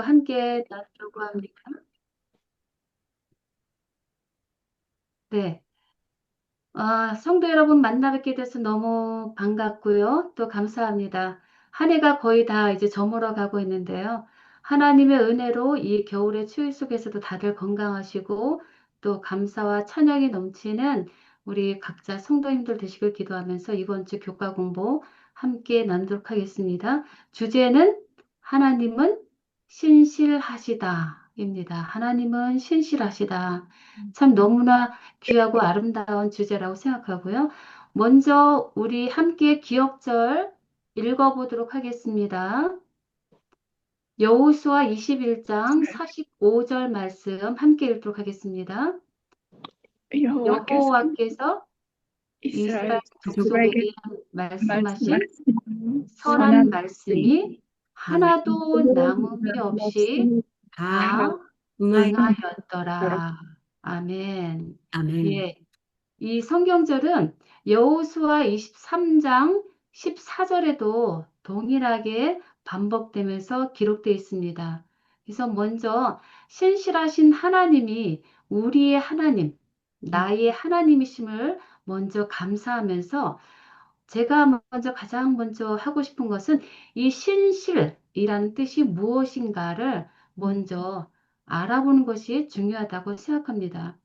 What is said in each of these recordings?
여러분들과 함께 나누려고 합니다. 네. 성도 여러분 만나 뵙게 돼서 너무 반갑고요. 또 감사합니다. 한 해가 거의 다 이제 저물어 가고 있는데요. 하나님의 은혜로 이 겨울의 추위 속에서도 다들 건강하시고 또 감사와 찬양이 넘치는 우리 각자 성도님들 되시길 기도하면서 이번 주 교과 공부 함께 나누도록 하겠습니다. 주제는 하나님은 신실하시다입니다. 하나님은 신실하시다. 참 너무나 귀하고 아름다운 주제라고 생각하고요. 먼저 우리 함께 기억절 읽어보도록 하겠습니다. 여호수아 21장 45절 말씀 함께 읽도록 하겠습니다. 여호와께서 여호와께서 이스라엘 이스라엘 족속에게 족속에게 말씀하신 말씀하신 선한 선한 말씀이 하나도 남음이 없이 없이 다 다 응하였더라. 응하였더라. 아멘. 아멘. 예. 이 성경절은 여호수아 23장 14절에도 동일하게 반복되면서 기록되어 있습니다. 그래서 먼저 신실하신 하나님이 우리의 하나님, 나의 하나님이심을 먼저 감사하면서 제가 가장 먼저 하고 싶은 것은 이 신실이라는 뜻이 무엇인가를 먼저 알아보는 것이 중요하다고 생각합니다.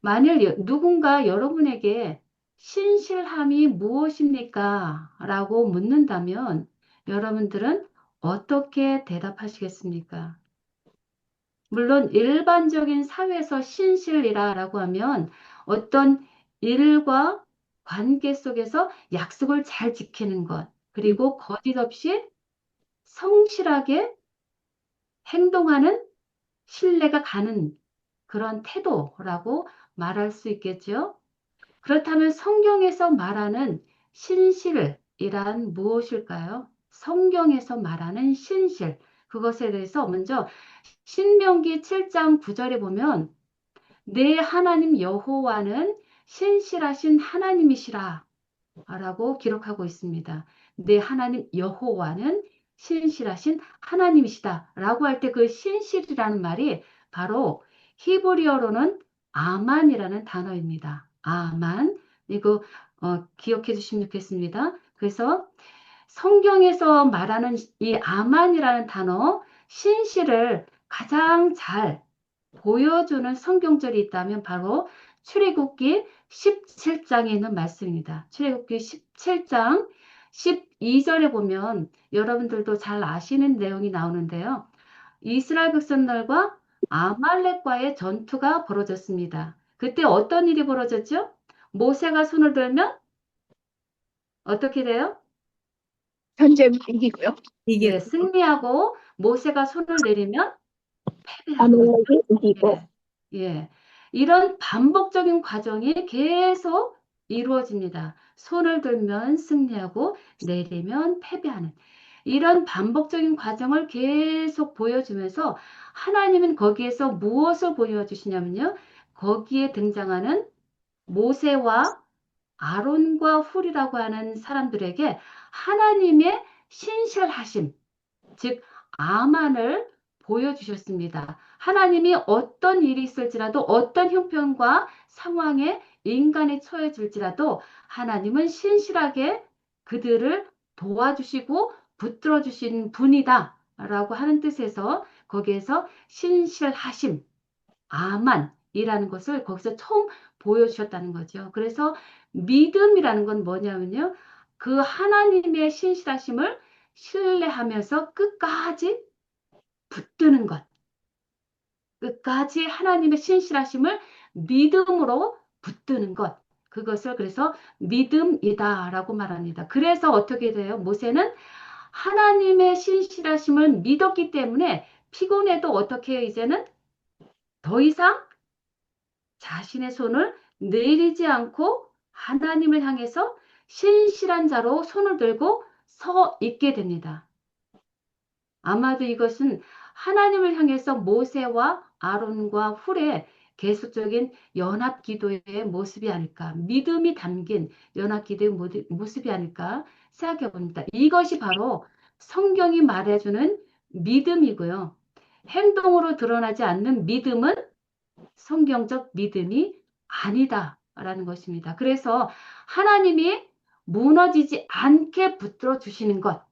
만일 누군가 여러분에게 신실함이 무엇입니까? 라고 묻는다면 여러분들은 어떻게 대답하시겠습니까? 물론 일반적인 사회에서 신실이라고 하면 어떤 일과 관계 속에서 약속을 잘 지키는 것, 그리고 거짓 없이 성실하게 행동하는 신뢰가 가는 그런 태도라고 말할 수 있겠죠. 그렇다면 성경에서 말하는 신실이란 무엇일까요? 성경에서 말하는 신실, 그것에 대해서 먼저 신명기 7장 9절에 보면 내 하나님 여호와는 신실하신 하나님이시라 라고 기록하고 있습니다. 내 하나님 여호와는 신실하신 하나님이시다 라고 할 때 그 신실이라는 말이 바로 히브리어로는 아만이라는 단어입니다. 아만. 이거 기억해 주시면 좋겠습니다. 그래서 성경에서 말하는 이 아만이라는 단어, 신실을 가장 잘 보여주는 성경절이 있다면 바로 출애굽기 17장에 있는 말씀입니다. 출애굽기 17장 12절에 보면 여러분들도 잘 아시는 내용이 나오는데요. 이스라엘 백성들과 아말렉과의 전투가 벌어졌습니다. 그때 어떤 일이 벌어졌죠? 모세가 손을 들면 어떻게 돼요? 현재 이기고요. 이게 네, 승리하고 모세가 손을 내리면 패배하는 거죠. 아말렉이 이기고 예, 예. 이런 반복적인 과정이 계속 이루어집니다. 손을 들면 승리하고 내리면 패배하는 이런 반복적인 과정을 계속 보여주면서 하나님은 거기에서 무엇을 보여주시냐면요. 거기에 등장하는 모세와 아론과 훌이라고 하는 사람들에게 하나님의 신실하심, 즉 아만을 보여주셨습니다. 하나님이 어떤 일이 있을지라도 어떤 형편과 상황에 인간이 처해질지라도 하나님은 신실하게 그들을 도와주시고 붙들어 주신 분이다 라고 하는 뜻에서 거기에서 신실하심, 아만이라는 것을 거기서 처음 보여주셨다는 거죠. 그래서 믿음이라는 건 뭐냐면요. 그 하나님의 신실하심을 신뢰하면서 끝까지 붙드는 것. 끝까지 하나님의 신실하심을 믿음으로 붙드는 것. 그것을 그래서 믿음이다라고 말합니다. 그래서 어떻게 돼요? 모세는 하나님의 신실하심을 믿었기 때문에 피곤해도 어떻게 해요? 이제는 더 이상 자신의 손을 내리지 않고 하나님을 향해서 신실한 자로 손을 들고 서 있게 됩니다. 아마도 이것은 하나님을 향해서 모세와 아론과 훌의 계속적인 연합 기도의 모습이 아닐까, 믿음이 담긴 연합 기도의 모습이 아닐까 생각해 봅니다. 이것이 바로 성경이 말해주는 믿음이고요. 행동으로 드러나지 않는 믿음은 성경적 믿음이 아니다라는 것입니다. 그래서 하나님이 무너지지 않게 붙들어 주시는 것,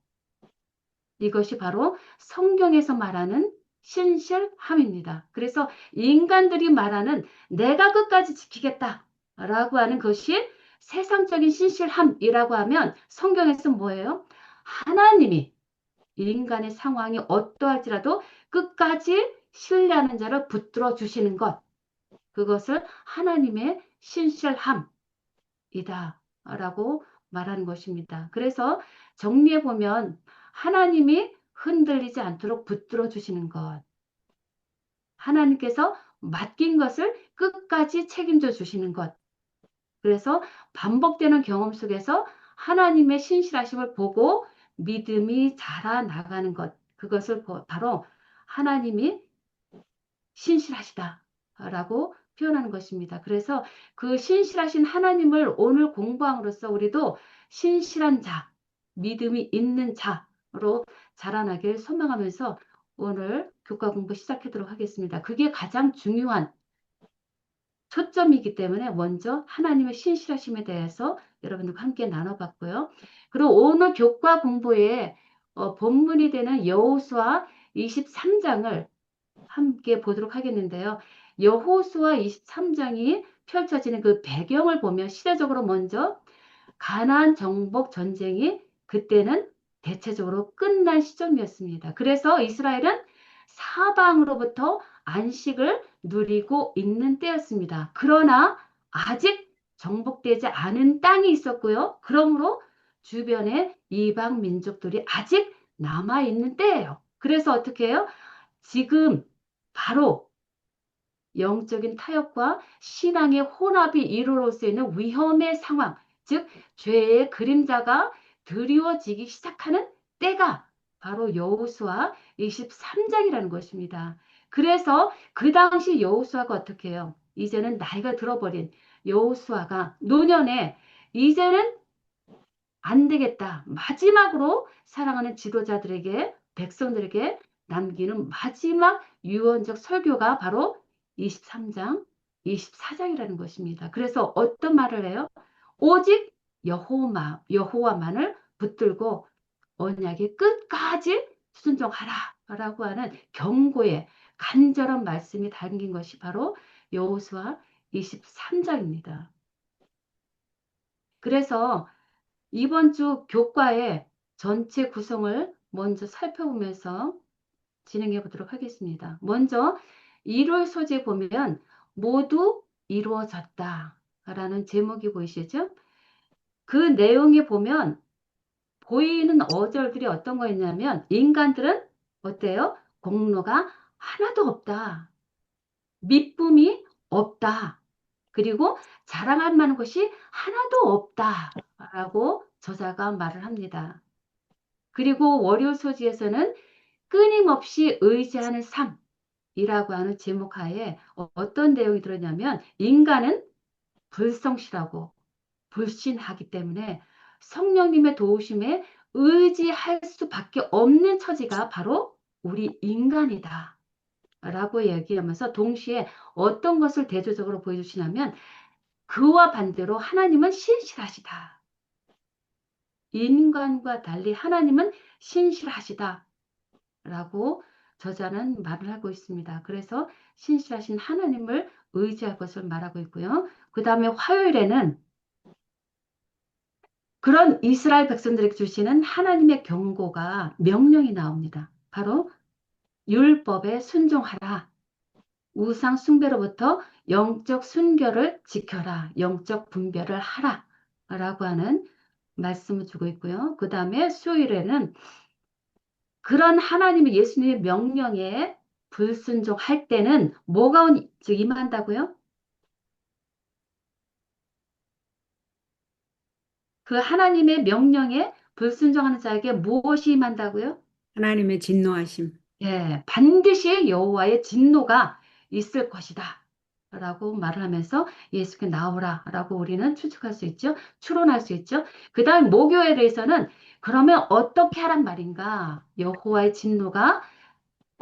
이것이 바로 성경에서 말하는 신실함입니다. 그래서 인간들이 말하는 내가 끝까지 지키겠다라고 하는 것이 세상적인 신실함이라고 하면 성경에서 뭐예요? 하나님이 인간의 상황이 어떠할지라도 끝까지 신뢰하는 자를 붙들어 주시는 것, 그것을 하나님의 신실함이다라고 말하는 것입니다. 그래서 정리해 보면 하나님이 흔들리지 않도록 붙들어 주시는 것, 하나님께서 맡긴 것을 끝까지 책임져 주시는 것. 그래서 반복되는 경험 속에서 하나님의 신실하심을 보고 믿음이 자라나가는 것, 그것을 바로 하나님이 신실하시다라고 표현하는 것입니다. 그래서 그 신실하신 하나님을 오늘 공부함으로써 우리도 신실한 자, 믿음이 있는 자로 자라나길 소망하면서 오늘 교과 공부 시작하도록 하겠습니다. 그게 가장 중요한 초점이기 때문에 먼저 하나님의 신실하심에 대해서 여러분들과 함께 나눠봤고요. 그리고 오늘 교과 공부에 본문이 되는 여호수아 23장을 함께 보도록 하겠는데요. 여호수아 23장이 펼쳐지는 그 배경을 보면 시대적으로 먼저 가나안 정복 전쟁이 그때는 대체적으로 끝난 시점이었습니다. 그래서 이스라엘은 사방으로부터 안식을 누리고 있는 때였습니다. 그러나 아직 정복되지 않은 땅이 있었고요. 그러므로 주변에 이방 민족들이 아직 남아 있는 때예요. 그래서 어떻게 해요? 지금 바로 영적인 타협과 신앙의 혼합이 이루어질 수 있는 위험의 상황, 즉 죄의 그림자가 드리워지기 시작하는 때가 바로 여호수아 23장이라는 것입니다. 그래서 그 당시 여호수아가 어떻게 해요? 이제는 나이가 들어버린 여호수아가 노년에 이제는 안 되겠다. 마지막으로 사랑하는 지도자들에게, 백성들에게 남기는 마지막 유언적 설교가 바로 23장, 24장이라는 것입니다. 그래서 어떤 말을 해요? 오직 여호와만을 붙들고 언약의 끝까지 순종하라 라고 하는 경고의 간절한 말씀이 담긴 것이 바로 여호수아 23장입니다. 그래서 이번 주 교과의 전체 구성을 먼저 살펴보면서 진행해 보도록 하겠습니다. 먼저 1월 소재 보면 모두 이루어졌다 라는 제목이 보이시죠? 그 내용에 보면 보이는 어절들이 어떤 거였냐면 인간들은 어때요? 공로가 하나도 없다. 미쁨이 없다. 그리고 자랑할 만한 것이 하나도 없다라고 저자가 말을 합니다. 그리고 월요 소지에서는 끊임없이 의지하는 삶이라고 하는 제목 하에 어떤 내용이 들었냐면 인간은 불성실하고 불신하기 때문에 성령님의 도우심에 의지할 수밖에 없는 처지가 바로 우리 인간이다. 라고 얘기하면서 동시에 어떤 것을 대조적으로 보여주시냐면 그와 반대로 하나님은 신실하시다. 인간과 달리 하나님은 신실하시다. 라고 저자는 말을 하고 있습니다. 그래서 신실하신 하나님을 의지할 것을 말하고 있고요. 그 다음에 화요일에는 그런 이스라엘 백성들에게 주시는 하나님의 경고가 명령이 나옵니다. 바로 율법에 순종하라. 우상 숭배로부터 영적 순결을 지켜라. 영적 분별을 하라. 라고 하는 말씀을 주고 있고요. 그 다음에 수요일에는 그런 하나님의 예수님의 명령에 불순종할 때는 뭐가 임한다고요? 그 하나님의 명령에 불순종하는 자에게 무엇이 임한다고요? 하나님의 진노하심. 예, 반드시 여호와의 진노가 있을 것이다. 라고 말을 하면서 예수께 나오라 라고 우리는 추측할 수 있죠. 추론할 수 있죠. 그 다음 목요일에 대해서는 그러면 어떻게 하란 말인가? 여호와의 진노가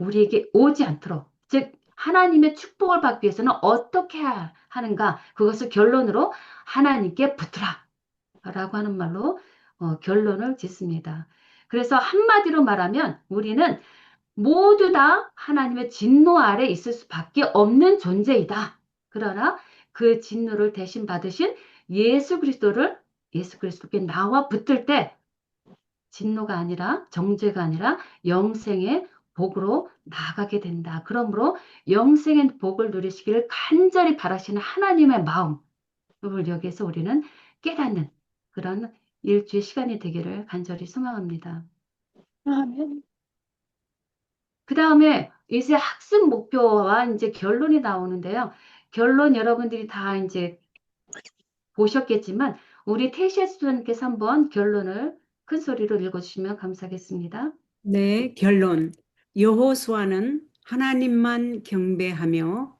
우리에게 오지 않도록, 즉 하나님의 축복을 받기 위해서는 어떻게 해야 하는가? 그것을 결론으로 하나님께 붙으라 라고 하는 말로 결론을 짓습니다. 그래서 한마디로 말하면 우리는 모두 다 하나님의 진노 아래 있을 수밖에 없는 존재이다. 그러나 그 진노를 대신 받으신 예수 그리스도께 나와 붙을 때 진노가 아니라 정죄가 아니라 영생의 복으로 나가게 된다. 그러므로 영생의 복을 누리시기를 간절히 바라시는 하나님의 마음을 여기에서 우리는 깨닫는 그런 일주의 시간이 되기를 간절히 소망합니다. 아멘. 그 다음에 이제 학습 목표와 이제 결론이 나오는데요. 결론 여러분들이 다 이제 보셨겠지만 우리 태시아 수장님께서 한번 결론을 큰 소리로 읽어주시면 감사하겠습니다. 네, 결론. 여호수아는 하나님만 경배하며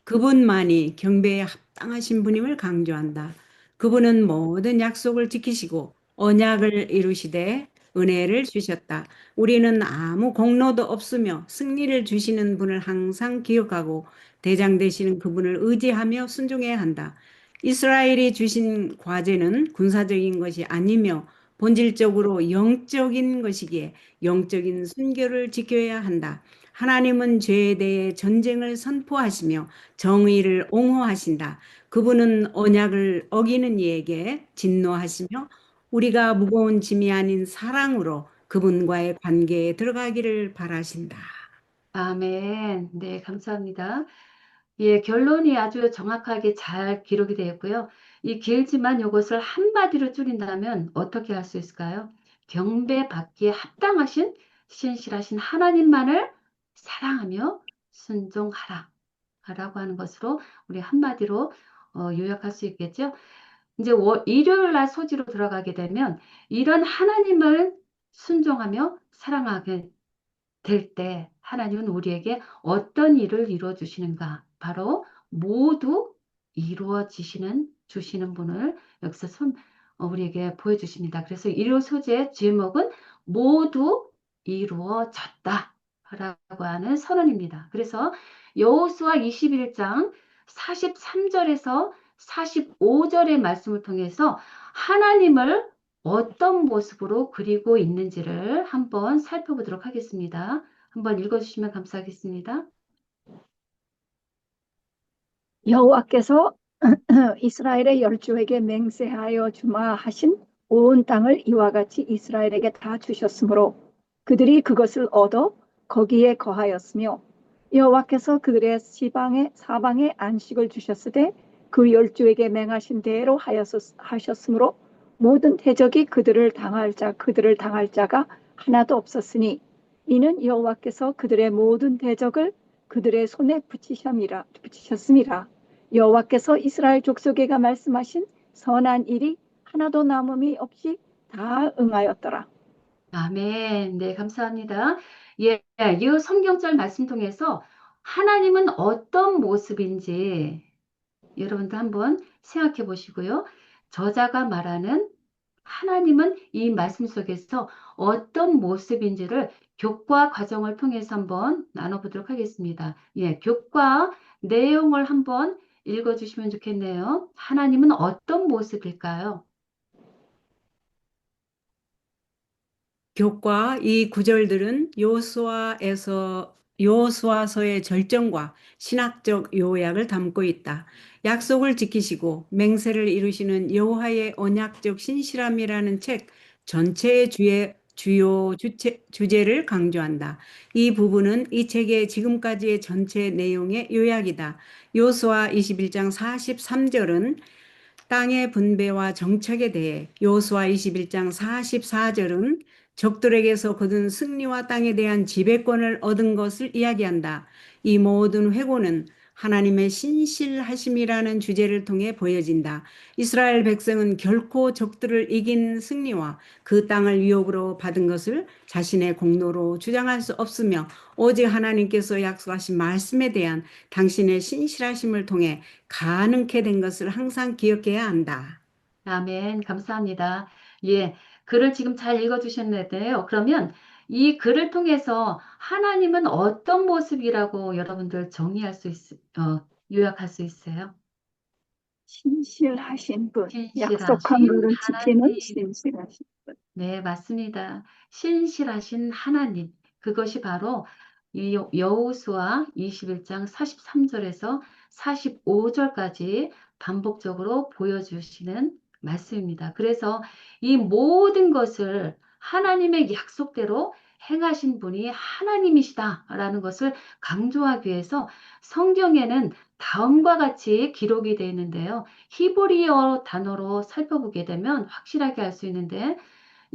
그분만이 경배에 합당하신 분임을 강조한다. 그분은 모든 약속을 지키시고 언약을 이루시되 은혜를 주셨다. 우리는 아무 공로도 없으며 승리를 주시는 분을 항상 기억하고 대장 되시는 그분을 의지하며 순종해야 한다. 이스라엘이 주신 과제는 군사적인 것이 아니며 본질적으로 영적인 것이기에 영적인 순결을 지켜야 한다. 하나님은 죄에 대해 전쟁을 선포하시며 정의를 옹호하신다. 그분은 언약을 어기는 이에게 진노하시며 우리가 무거운 짐이 아닌 사랑으로 그분과의 관계에 들어가기를 바라신다. 아멘. 네, 감사합니다. 예, 결론이 아주 정확하게 잘 기록이 되어 있고요. 이 길지만 이것을 한마디로 줄인다면 어떻게 할 수 있을까요? 경배받기에 합당하신 신실하신 하나님만을 사랑하며 순종하라. 라고 하는 것으로 우리 한마디로 요약할 수 있겠죠. 이제 일요일 날 소지로 들어가게 되면 이런 하나님을 순종하며 사랑하게 될 때 하나님은 우리에게 어떤 일을 이루어 주시는가? 바로 모두 이루어지시는 주시는 분을 여기서 우리에게 보여주십니다. 그래서 일요 소재의 제목은 모두 이루어졌다 라고 하는 선언입니다. 그래서 여호수아 21장 43절에서 45절의 말씀을 통해서 하나님을 어떤 모습으로 그리고 있는지를 한번 살펴보도록 하겠습니다. 한번 읽어주시면 감사하겠습니다. 여호와께서 이스라엘의 열조에게 맹세하여 주마 하신 온 땅을 이와 같이 이스라엘에게 다 주셨으므로 그들이 그것을 얻어 거기에 거하였으며 여호와께서 그들의 사방에 안식을 주셨으되 그 열조에게 맹하신 대로 하셨으므로 모든 대적이 그들을 당할 자가 하나도 없었으니 이는 여호와께서 그들의 모든 대적을 그들의 손에 붙이셨음이라. 여호와께서 이스라엘 족속에게 말씀하신 선한 일이 하나도 남음이 없이 다 응하였더라. 아멘. 네, 감사합니다. 예, 이 성경절 말씀 통해서 하나님은 어떤 모습인지 여러분도 한번 생각해 보시고요. 저자가 말하는 하나님은 이 말씀 속에서 어떤 모습인지를 교과 과정을 통해서 한번 나눠보도록 하겠습니다. 예, 교과 내용을 한번 읽어주시면 좋겠네요. 하나님은 어떤 모습일까요? 교과 이 구절들은 여호수아서의 절정과 신학적 요약을 담고 있다. 약속을 지키시고 맹세를 이루시는 여호와의 언약적 신실함이라는 책 전체의 주요 주제를 강조한다. 이 부분은 이 책의 지금까지의 전체 내용의 요약이다. 여호수아 21장 43절은 땅의 분배와 정책에 대해 여호수아 21장 44절은 적들에게서 거둔 승리와 땅에 대한 지배권을 얻은 것을 이야기한다. 이 모든 회고는 하나님의 신실하심이라는 주제를 통해 보여진다. 이스라엘 백성은 결코 적들을 이긴 승리와 그 땅을 위협으로 받은 것을 자신의 공로로 주장할 수 없으며 오직 하나님께서 약속하신 말씀에 대한 당신의 신실하심을 통해 가능케 된 것을 항상 기억해야 한다. 아멘. 감사합니다. 예, 글을 지금 잘 읽어주셨는데요. 그러면 이 글을 통해서 하나님은 어떤 모습이라고 여러분들 요약할 수 있어요? 신실하신 분, 약속한 신실하신 거를 지키는 하나님. 신실하신 분. 네, 맞습니다. 신실하신 하나님. 그것이 바로 이 여호수아 21장 43절에서 45절까지 반복적으로 보여주시는 말씀입니다. 그래서 이 모든 것을 하나님의 약속대로 행하신 분이 하나님이시다라는 것을 강조하기 위해서 성경에는 다음과 같이 기록이 되어 있는데요. 히브리어 단어로 살펴보게 되면 확실하게 알 수 있는데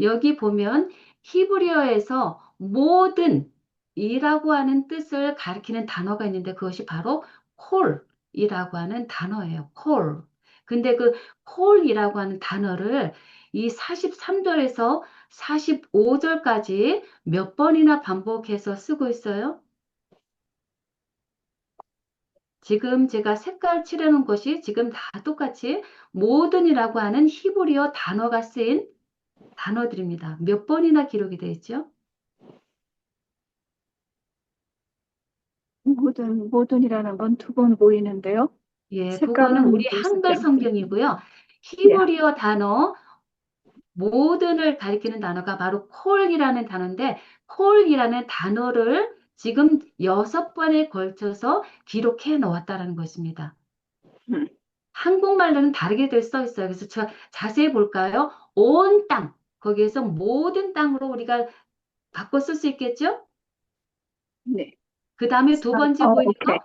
여기 보면 히브리어에서 모든 이라고 하는 뜻을 가리키는 단어가 있는데 그것이 바로 콜이라고 하는 단어예요. 콜. 근데 그 콜이라고 하는 단어를 이 43절에서 45절까지 몇 번이나 반복해서 쓰고 있어요? 지금 제가 색깔 칠해놓은 것이 지금 다 똑같이 모든이라고 하는 히브리어 단어가 쓰인 단어들입니다. 몇 번이나 기록이 되어 있죠? 모든이라는 건 두 번 보이는데요. 예, 그거는 색깔은 우리 보이시지 한글 않습니다. 성경이고요. 예, 히브리어 단어 모든을 가리키는 단어가 바로 콜이라는 단어인데 콜이라는 단어를 지금 6번에 걸쳐서 기록해 놓았다는 것입니다. 음, 한국말로는 다르게 써 있어요. 그래서 자세히 볼까요? 온 땅, 거기에서 모든 땅으로 우리가 바꿔 쓸 수 있겠죠? 네. 그 다음에 두 번째 보이는 오케이. 거,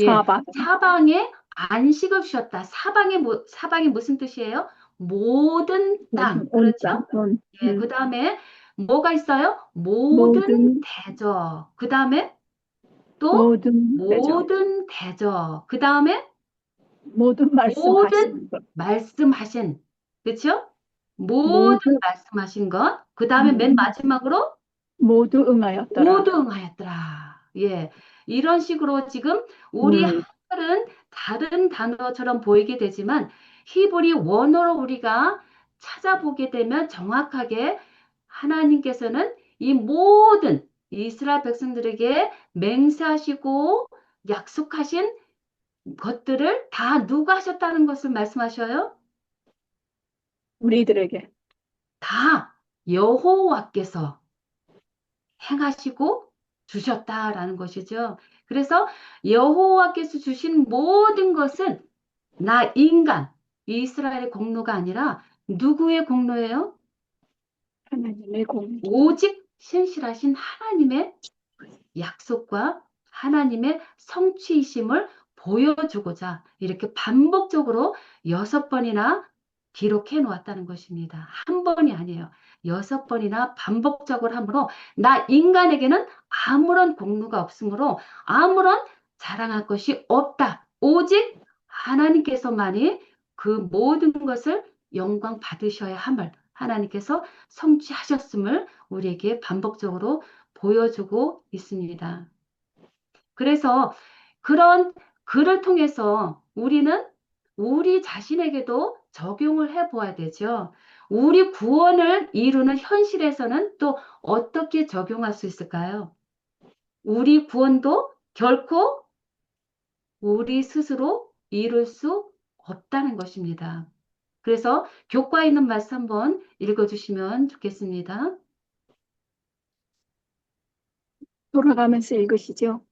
예, 사방, 사방에 안식을 쉬었다. 사방이 무슨 뜻이에요? 모든 땅. 온 땅, 그렇죠? 예, 그 음, 다음에 뭐가 있어요? 모든 모든, 대적. 그 다음에 또 모든 대적, 모든 대적. 그 다음에 모든 모든 말씀하시는 것, 말씀하신. 그렇죠? 모든 모두, 말씀하신 것. 그 다음에 맨 음, 마지막으로 모두 응하였더라. 모두 응하였더라. 예. 이런 식으로 지금 우리 음, 한글은 다른 단어처럼 보이게 되지만 히브리 원어로 우리가 찾아보게 되면 정확하게 하나님께서는 이 모든 이스라엘 백성들에게 맹세하시고 약속하신 것들을 다 누가 하셨다는 것을 말씀하셔요? 우리들에게 다 여호와께서 행하시고 주셨다라는 것이죠. 그래서 여호와께서 주신 모든 것은 나 인간, 이스라엘의 공로가 아니라 누구의 공로예요? 하나님의 공의. 오직 신실하신 하나님의 약속과 하나님의 성취이심을 보여주고자 이렇게 반복적으로 6번이나 기록해 놓았다는 것입니다. 한 번이 아니에요. 6번이나 반복적으로 함으로 나 인간에게는 아무런 공로가 없으므로 아무런 자랑할 것이 없다. 오직 하나님께서만이 그 모든 것을 영광 받으셔야 함을 하나님께서 성취하셨음을 우리에게 반복적으로 보여주고 있습니다. 그래서 그런 글을 통해서 우리는 우리 자신에게도 적용을 해 보아야 되죠. 우리 구원을 이루는 현실에서는 또 어떻게 적용할 수 있을까요? 우리 구원도 결코 우리 스스로 이룰 수 없다는 것입니다. 그래서 교과에 있는 말씀 한번 읽어주시면 좋겠습니다. 돌아가면서 읽으시죠.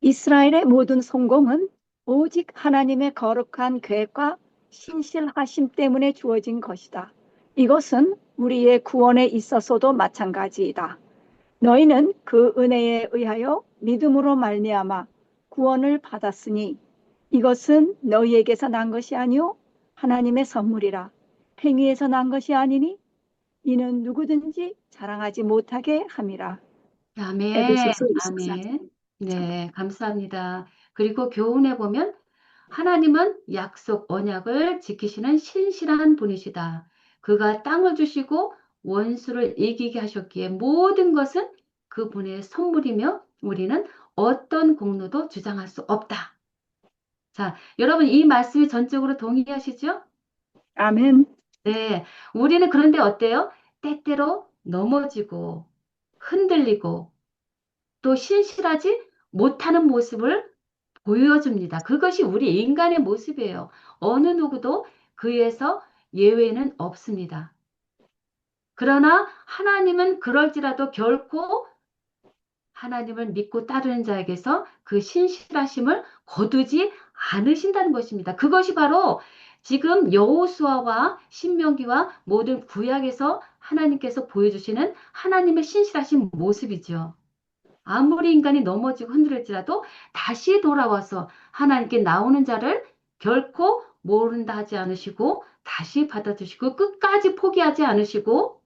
이스라엘의 모든 성공은 오직 하나님의 거룩한 계획과 신실하심 때문에 주어진 것이다. 이것은 우리의 구원에 있어서도 마찬가지이다. 너희는 그 은혜에 의하여 믿음으로 말미암아 구원을 받았으니 이것은 너희에게서 난 것이 아니요 하나님의 선물이라. 행위에서 난 것이 아니니 이는 누구든지 자랑하지 못하게 함이라. 아멘, 에베소서 24장. 아멘. 네, 감사합니다. 그리고 교훈에 보면 하나님은 약속 언약을 지키시는 신실한 분이시다. 그가 땅을 주시고 원수를 이기게 하셨기에 모든 것은 그분의 선물이며 우리는 어떤 공로도 주장할 수 없다. 자, 여러분 이 말씀이 전적으로 동의하시죠? 아멘. 네, 우리는 그런데 어때요? 때때로 넘어지고 흔들리고 또 신실하지 못하는 모습을 보여줍니다. 그것이 우리 인간의 모습이에요. 어느 누구도 그에서 예외는 없습니다. 그러나 하나님은 그럴지라도 결코 하나님을 믿고 따르는 자에게서 그 신실하심을 거두지 않으신다는 것입니다. 그것이 바로 지금 여호수아와 신명기와 모든 구약에서 하나님께서 보여주시는 하나님의 신실하신 모습이죠. 아무리 인간이 넘어지고 흔들릴지라도 다시 돌아와서 하나님께 나오는 자를 결코 모른다 하지 않으시고 다시 받아주시고 끝까지 포기하지 않으시고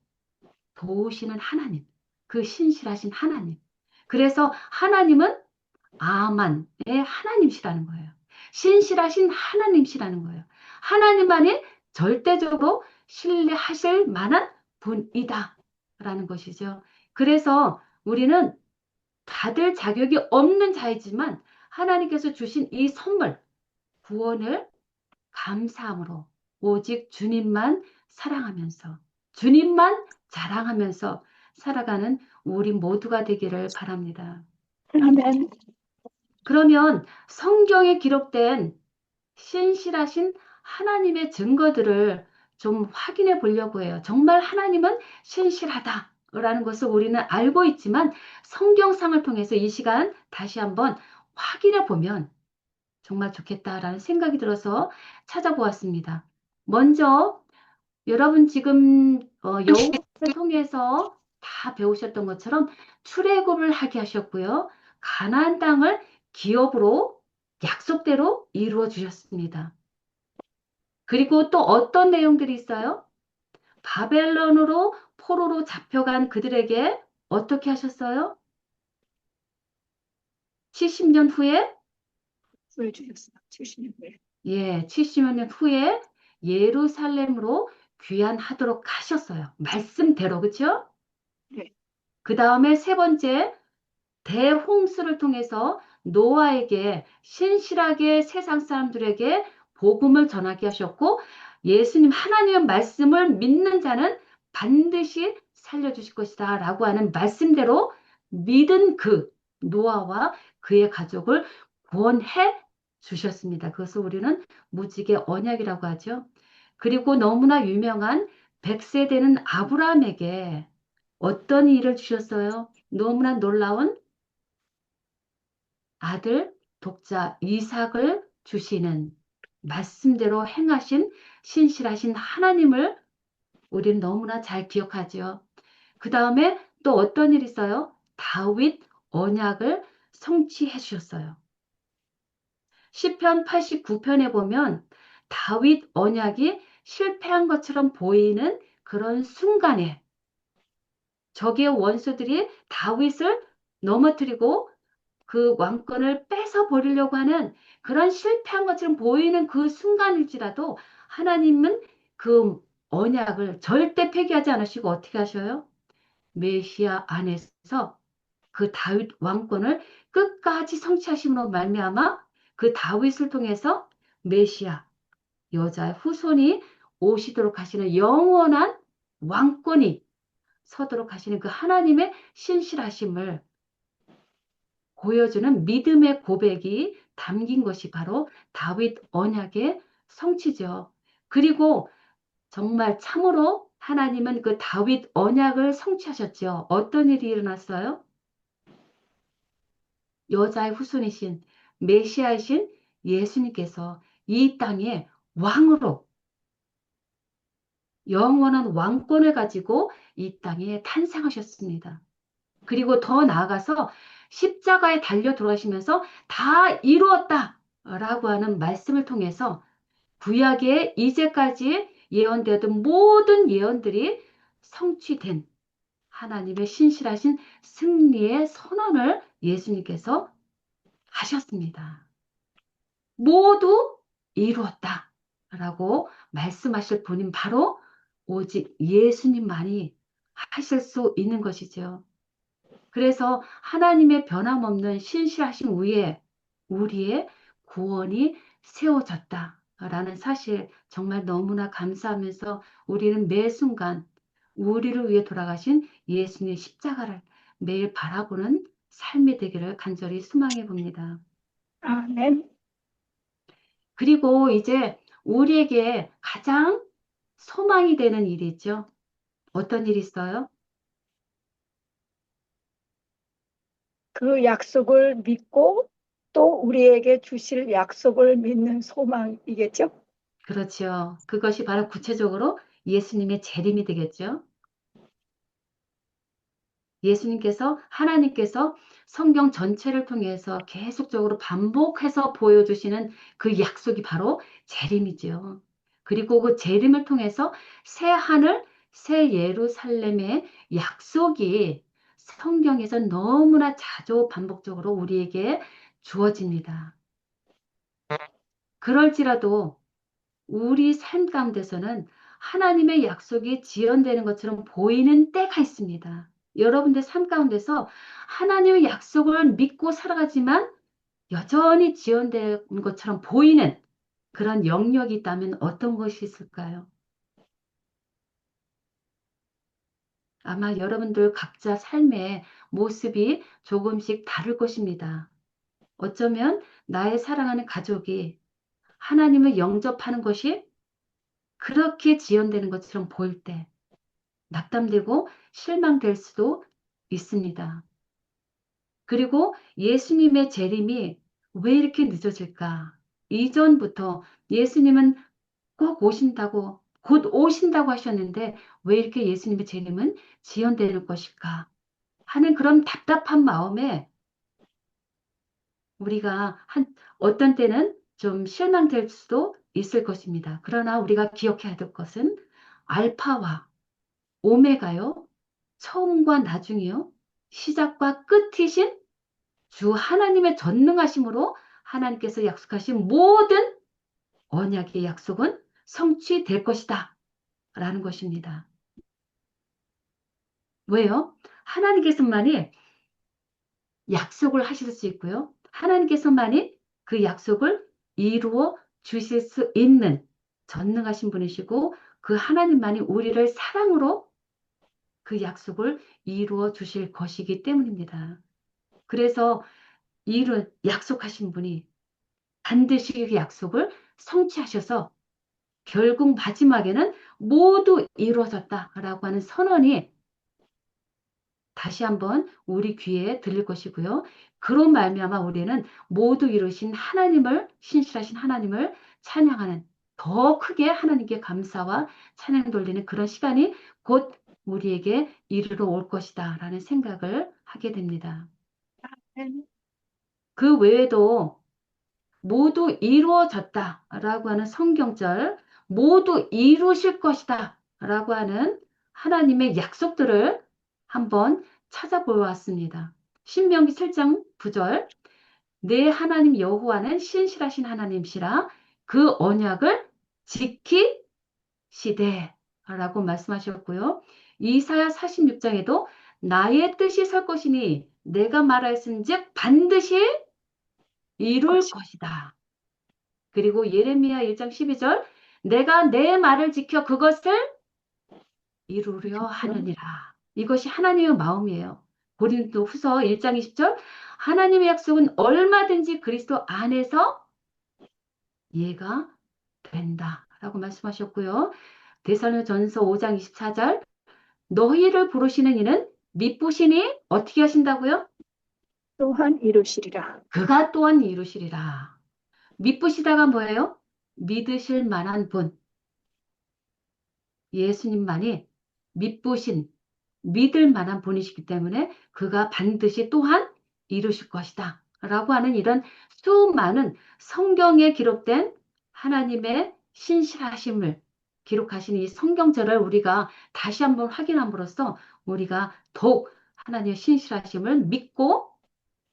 도우시는 하나님, 그 신실하신 하나님. 그래서 하나님은 아만의 하나님이시라는 거예요. 신실하신 하나님이시라는 거예요. 하나님만이 절대적으로 신뢰하실 만한 분이다. 라는 것이죠. 그래서 우리는 받을 자격이 없는 자이지만 하나님께서 주신 이 선물, 구원을 감사함으로 오직 주님만 사랑하면서 주님만 자랑하면서 살아가는 우리 모두가 되기를 바랍니다. 아멘. 그러면 성경에 기록된 신실하신 하나님의 증거들을 좀 확인해 보려고 해요. 정말 하나님은 신실하다라는 것을 우리는 알고 있지만 성경상을 통해서 이 시간 다시 한번 확인해 보면 정말 좋겠다라는 생각이 들어서 찾아보았습니다. 먼저 여러분 지금 여호수아를 통해서 다 배우셨던 것처럼 출애굽을 하게 하셨고요. 가나안 땅을 기업으로 약속대로 이루어 주셨습니다. 그리고 또 어떤 내용들이 있어요? 바벨론으로 포로로 잡혀간 그들에게 어떻게 하셨어요? 70년 후에 보여주셨어. 70년 후에. 예, 70년 후에 예루살렘으로 귀환하도록 하셨어요. 말씀대로, 그렇죠? 네. 그 다음에 세 번째, 대홍수를 통해서 노아에게 신실하게 세상 사람들에게 복음을 전하게 하셨고 예수님 하나님의 말씀을 믿는 자는 반드시 살려주실 것이다 라고 하는 말씀대로 믿은 그 노아와 그의 가족을 구원해 주셨습니다. 그것을 우리는 무지개 언약이라고 하죠. 그리고 너무나 유명한 100세 되는 아브라함에게 어떤 일을 주셨어요? 너무나 놀라운 아들 독자 이삭을 주시는 말씀대로 행하신 신실하신 하나님을 우리는 너무나 잘 기억하죠. 그 다음에 또 어떤 일이 있어요? 다윗 언약을 성취해 주셨어요. 시편 89편에 보면 다윗 언약이 실패한 것처럼 보이는 그런 순간에 적의 원수들이 다윗을 넘어뜨리고 그 왕권을 뺏어 버리려고 하는 그런 실패한 것처럼 보이는 그 순간일지라도 하나님은 그 언약을 절대 폐기하지 않으시고 어떻게 하셔요? 메시아 안에서 그 다윗 왕권을 끝까지 성취하심으로 말미암아 그 다윗을 통해서 메시아 여자의 후손이 오시도록 하시는 영원한 왕권이 서도록 하시는 그 하나님의 신실하심을 보여주는 믿음의 고백이 담긴 것이 바로 다윗 언약의 성취죠. 그리고 정말 참으로 하나님은 그 다윗 언약을 성취하셨죠. 어떤 일이 일어났어요? 여자의 후손이신 메시아이신 예수님께서 이 땅에 왕으로 영원한 왕권을 가지고 이 땅에 탄생하셨습니다. 그리고 더 나아가서 십자가에 달려 돌아가시면서 다 이루었다 라고 하는 말씀을 통해서 구약에 이제까지 예언되었던 모든 예언들이 성취된 하나님의 신실하신 승리의 선언을 예수님께서 하셨습니다. 모두 이루었다 라고 말씀하실 분인 바로 오직 예수님만이 하실 수 있는 것이죠. 그래서 하나님의 변함없는 신실하신 위에 우리의 구원이 세워졌다 라는 사실 정말 너무나 감사하면서 우리는 매 순간 우리를 위해 돌아가신 예수님의 십자가를 매일 바라보는 삶이 되기를 간절히 소망해 봅니다. 아멘. 그리고 이제 우리에게 가장 소망이 되는 일이 있죠. 어떤 일이 있어요? 그 약속을 믿고 또 우리에게 주실 약속을 믿는 소망이겠죠? 그렇죠. 그것이 바로 구체적으로 예수님의 재림이 되겠죠. 예수님께서, 하나님께서 성경 전체를 통해서 계속적으로 반복해서 보여주시는 그 약속이 바로 재림이죠. 그리고 그 재림을 통해서 새 하늘, 새 예루살렘의 약속이 성경에서 너무나 자주 반복적으로 우리에게 주어집니다. 그럴지라도 우리 삶 가운데서는 하나님의 약속이 지연되는 것처럼 보이는 때가 있습니다. 여러분들 삶 가운데서 하나님의 약속을 믿고 살아가지만 여전히 지연되는 것처럼 보이는 그런 영역이 있다면 어떤 것이 있을까요? 아마 여러분들 각자 삶의 모습이 조금씩 다를 것입니다. 어쩌면 나의 사랑하는 가족이 하나님을 영접하는 것이 그렇게 지연되는 것처럼 보일 때 낙담되고 실망될 수도 있습니다. 그리고 예수님의 재림이 왜 이렇게 늦어질까? 이전부터 예수님은 꼭 오신다고, 곧 오신다고 하셨는데 왜 이렇게 예수님의 재림은 지연되는 것일까? 하는 그런 답답한 마음에 우리가 어떤 때는 좀 실망될 수도 있을 것입니다. 그러나 우리가 기억해야 될 것은 알파와 오메가요. 처음과 나중이요. 시작과 끝이신 주 하나님의 전능하심으로 하나님께서 약속하신 모든 언약의 약속은 성취될 것이다. 라는 것입니다. 왜요? 하나님께서만이 약속을 하실 수 있고요. 하나님께서만이 그 약속을 이루어 주실 수 있는 전능하신 분이시고 그 하나님만이 우리를 사랑으로 그 약속을 이루어 주실 것이기 때문입니다. 그래서 이룬 약속하신 분이 반드시 그 약속을 성취하셔서 결국 마지막에는 모두 이루어졌다라고 하는 선언이 다시 한번 우리 귀에 들릴 것이고요. 그런 말미암아 우리는 모두 이루신 하나님을 신실하신 하나님을 찬양하는 더 크게 하나님께 감사와 찬양 돌리는 그런 시간이 곧 우리에게 이르러 올 것이다라는 생각을 하게 됩니다. 아멘. 그 외에도 모두 이루어졌다라고 하는 성경절, 모두 이루실 것이다라고 하는 하나님의 약속들을 한번 찾아보았습니다. 신명기 7장 9절, 내 하나님 여호와는 신실하신 하나님이시라 그 언약을 지키시되라고 말씀하셨고요. 이사야 46장에도 나의 뜻이 설 것이니 내가 말하였은즉 반드시 이룰 것이다. 그리고 예레미야 1장 12절 내가 내 말을 지켜 그것을 이루려 하느니라. 이것이 하나님의 마음이에요. 고린도 후서 1장 20절 하나님의 약속은 얼마든지 그리스도 안에서 이해가 된다. 라고 말씀하셨고요. 데살로전서 5장 24절 너희를 부르시는 이는 미쁘시니 어떻게 하신다고요? 또한 이루시리라. 그가 또한 이루시리라. 미쁘시다가 뭐예요? 믿으실 만한 분. 예수님만이 믿으신 믿을 만한 분이시기 때문에 그가 반드시 또한 이루실 것이다. 라고 하는 이런 수많은 성경에 기록된 하나님의 신실하심을 기록하신 이 성경절을 우리가 다시 한번 확인함으로써 우리가 더욱 하나님의 신실하심을 믿고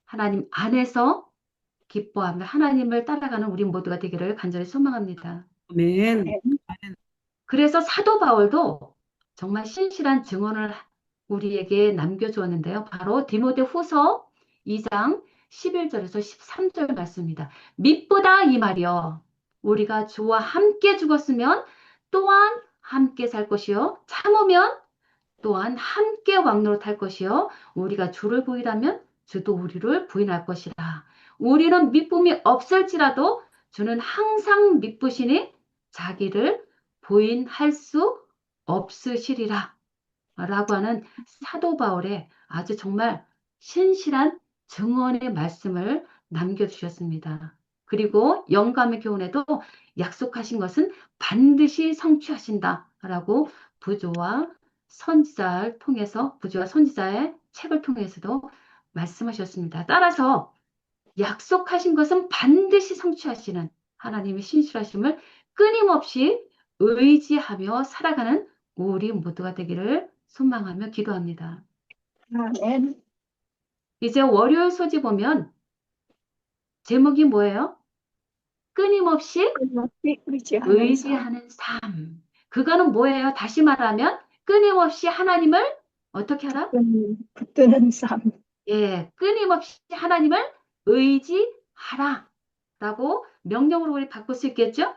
하나님 안에서 기뻐하며 하나님을 따라가는 우리 모두가 되기를 간절히 소망합니다. 아멘. 아멘. 그래서 사도 바울도 정말 신실한 증언을 우리에게 남겨주었는데요. 바로 디모데 후서 2장 11절에서 13절 말씀입니다. 믿보다 이 말이요. 우리가 주와 함께 죽었으면 또한 함께 살 것이요. 참으면 또한 함께 왕노릇 할 것이요. 우리가 주를 부인하면 주도 우리를 부인할 것이라. 우리는 미쁨이 없을지라도 주는 항상 미쁘시니 자기를 부인할 수 없으시리라. 라고 하는 사도 바울의 아주 정말 신실한 증언의 말씀을 남겨주셨습니다. 그리고 영감의 교훈에도 약속하신 것은 반드시 성취하신다. 라고 부조와 선지자를 통해서, 부조와 선지자의 책을 통해서도 말씀하셨습니다. 따라서 약속하신 것은 반드시 성취하시는 하나님의 신실하심을 끊임없이 의지하며 살아가는 우리 모두가 되기를 소망하며 기도합니다. 아멘. 이제 월요일 소지 보면 제목이 뭐예요? 끊임없이 끊임없이 의지하는 삶. 의지하는 삶. 그거는 뭐예요? 다시 말하면 끊임없이 하나님을 어떻게 하라? 붙드는 삶. 예, 끊임없이 하나님을 의지하라. 라고 명령으로 우리 바꿀 수 있겠죠?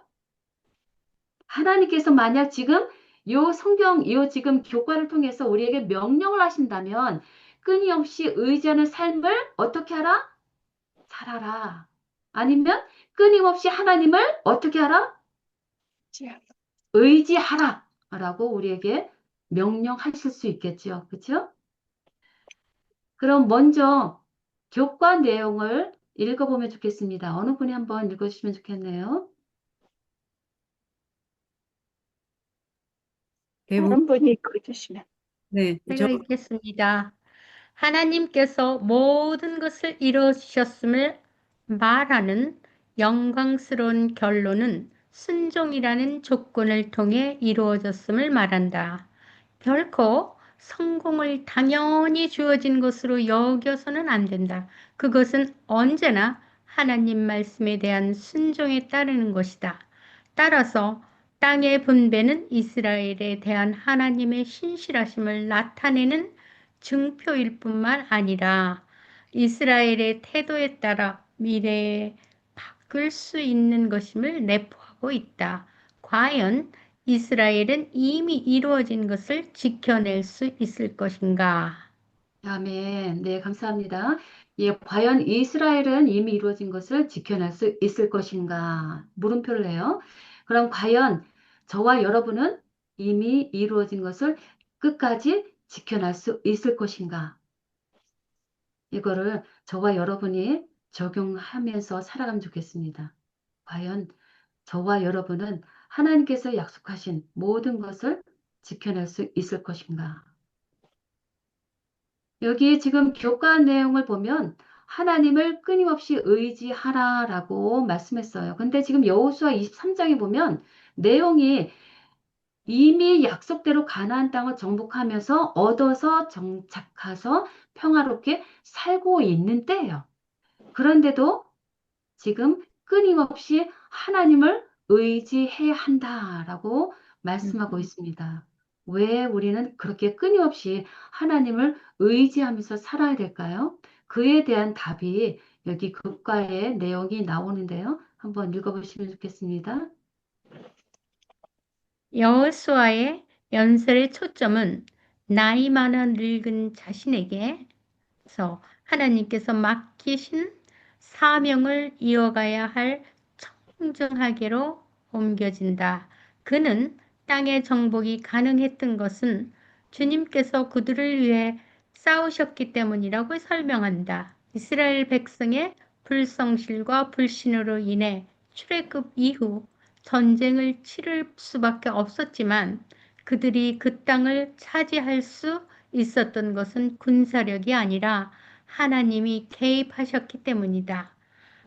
하나님께서 만약 지금 요 성경, 요 지금 교과를 통해서 우리에게 명령을 하신다면 끊임없이 의지하는 삶을 어떻게 하라? 살아라. 아니면 끊임없이 하나님을 어떻게 하라? 의지하라. 라고 우리에게 명령하실 수 있겠죠. 그렇죠? 그럼 먼저 교과 내용을 읽어보면 좋겠습니다. 어느 분이 한번 읽어주시면 좋겠네요. 대부분, 다른 분이 읽어주시면. 네, 제가 읽겠습니다. 하나님께서 모든 것을 이루어주셨음을 말하는 영광스러운 결론은 순종이라는 조건을 통해 이루어졌음을 말한다. 결코 성공을 당연히 주어진 것으로 여겨서는 안 된다. 그것은 언제나 하나님 말씀에 대한 순종에 따르는 것이다. 따라서 땅의 분배는 이스라엘에 대한 하나님의 신실하심을 나타내는 증표일 뿐만 아니라 이스라엘의 태도에 따라 미래에 바뀔 수 있는 것임을 내포하고 있다. 과연 이스라엘은 이미 이루어진 것을 지켜낼 수 있을 것인가? 아멘. 네, 감사합니다. 예, 과연 이스라엘은 이미 이루어진 것을 지켜낼 수 있을 것인가? 물음표를 해요. 그럼 과연 저와 여러분은 이미 이루어진 것을 끝까지 지켜낼 수 있을 것인가? 이거를 저와 여러분이 적용하면서 살아가면 좋겠습니다. 과연 저와 여러분은 하나님께서 약속하신 모든 것을 지켜낼 수 있을 것인가? 여기 지금 교과 내용을 보면 하나님을 끊임없이 의지하라라고 말씀했어요. 근데 지금 여호수아 23장에 보면 내용이 이미 약속대로 가나안 땅을 정복하면서 얻어서 정착해서 평화롭게 살고 있는 때예요. 그런데도 지금 끊임없이 하나님을 의지해야 한다라고 말씀하고 있습니다. 왜 우리는 그렇게 끊임없이 하나님을 의지하면서 살아야 될까요? 그에 대한 답이 여기 국가의 내용이 나오는데요. 한번 읽어보시면 좋겠습니다. 여호수아의 연설의 초점은 나이 많아 늙은 자신에게서 하나님께서 맡기신 사명을 이어가야 할 청정하게로 옮겨진다. 그는 땅의 정복이 가능했던 것은 주님께서 그들을 위해 싸우셨기 때문이라고 설명한다. 이스라엘 백성의 불성실과 불신으로 인해 출애굽 이후 전쟁을 치를 수밖에 없었지만 그들이 그 땅을 차지할 수 있었던 것은 군사력이 아니라 하나님이 개입하셨기 때문이다.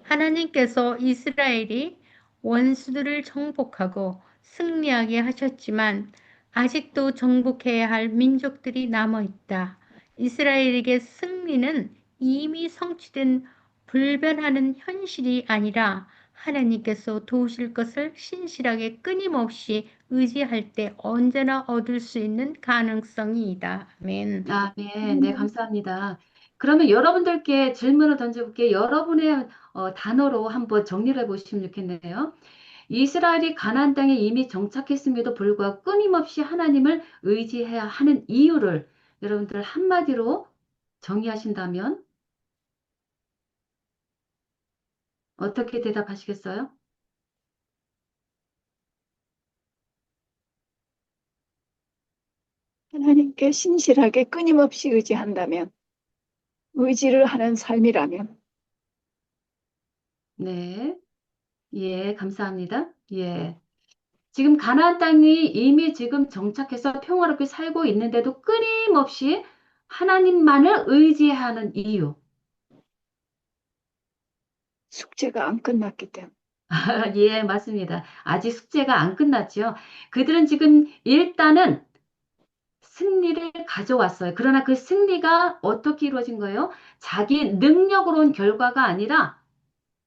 하나님께서 이스라엘이 원수들을 정복하고 승리하게 하셨지만 아직도 정복해야 할 민족들이 남아 있다. 이스라엘에게 승리는 이미 성취된 불변하는 현실이 아니라 하나님께서 도우실 것을 신실하게 끊임없이 의지할 때 언제나 얻을 수 있는 가능성이다. 아멘. 아, 네, 감사합니다. 그러면 여러분들께 질문을 던져볼게요. 여러분의 단어로 한번 정리를 해보시면 좋겠네요. 이스라엘이 가나안 땅에 이미 정착했음에도 불구하고 끊임없이 하나님을 의지해야 하는 이유를 여러분들 한마디로 정의하신다면 어떻게 대답하시겠어요? 하나님께 신실하게 끊임없이 의지한다면, 의지를 하는 삶이라면, 네. 예, 감사합니다. 예. 지금 가나안 땅이 이미 지금 정착해서 평화롭게 살고 있는데도 끊임없이 하나님만을 의지하는 이유. 숙제가 안 끝났기 때문에. 예, 맞습니다. 아직 숙제가 안 끝났죠. 그들은 지금 일단은 승리를 가져왔어요. 그러나 그 승리가 어떻게 이루어진 거예요? 자기 능력으로 온 결과가 아니라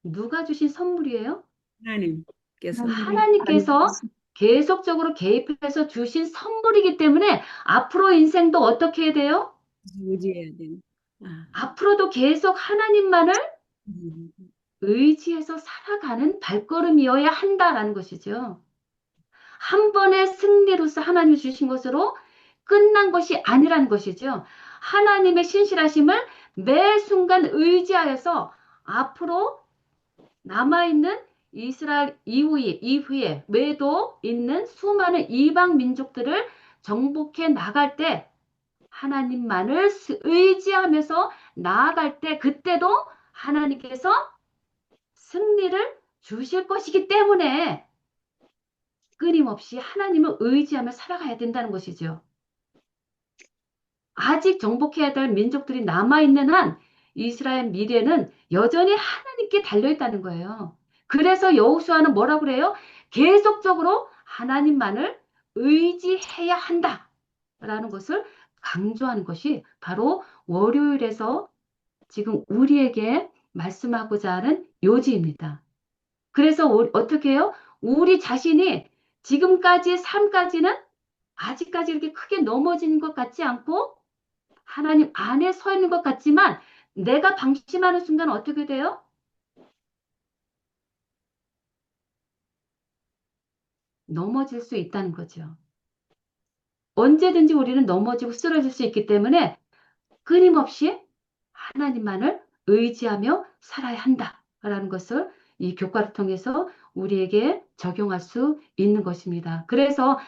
누가 주신 선물이에요? 하나님께서 하나님께서 계속적으로 개입해서 주신 선물이기 때문에 앞으로 인생도 어떻게 해야 돼요? 의지해야 되는. 앞으로도 계속 하나님만을 음. 의지해서 살아가는 발걸음이어야 한다라는 것이죠. 한 번의 승리로서 하나님이 주신 것으로 끝난 것이 아니라는 것이죠. 하나님의 신실하심을 매 순간 의지하여서 앞으로 남아있는 이스라엘 이후에 외도 있는 수많은 이방 민족들을 정복해 나갈 때 하나님만을 의지하면서 나아갈 때 그때도 하나님께서 승리를 주실 것이기 때문에 끊임없이 하나님을 의지하며 살아가야 된다는 것이죠. 아직 정복해야 될 민족들이 남아있는 한 이스라엘 미래는 여전히 하나님께 달려있다는 거예요. 그래서 여호수아는 뭐라고 그래요? 계속적으로 하나님만을 의지해야 한다라는 것을 강조하는 것이 바로 월요일에서 지금 우리에게 말씀하고자 하는 요지입니다. 그래서 어떻게 해요? 우리 자신이 지금까지의 삶까지는 아직까지 이렇게 크게 넘어진 것 같지 않고 하나님 안에 서 있는 것 같지만 내가 방심하는 순간 어떻게 돼요? 넘어질 수 있다는 거죠. 언제든지 우리는 넘어지고 쓰러질 수 있기 때문에 끊임없이 하나님만을 의지하며 살아야 한다라는 것을 이 교과를 통해서 우리에게 적용할 수 있는 것입니다. 그래서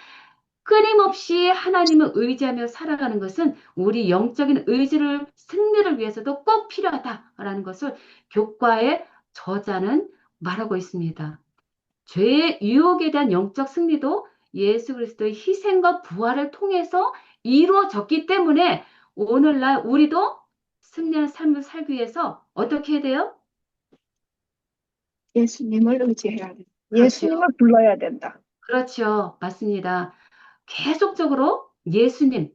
끊임없이 하나님을 의지하며 살아가는 것은 우리 영적인 의지를 승리를 위해서도 꼭 필요하다라는 것을 교과의 저자는 말하고 있습니다. 죄의 유혹에 대한 영적 승리도 예수 그리스도의 희생과 부활을 통해서 이루어졌기 때문에 오늘날 우리도 승리한 삶을 살기 위해서 어떻게 해야 돼요? 예수님을 의지해야 된다. 그렇죠. 예수님을 불러야 된다. 그렇죠. 맞습니다. 계속적으로 예수님,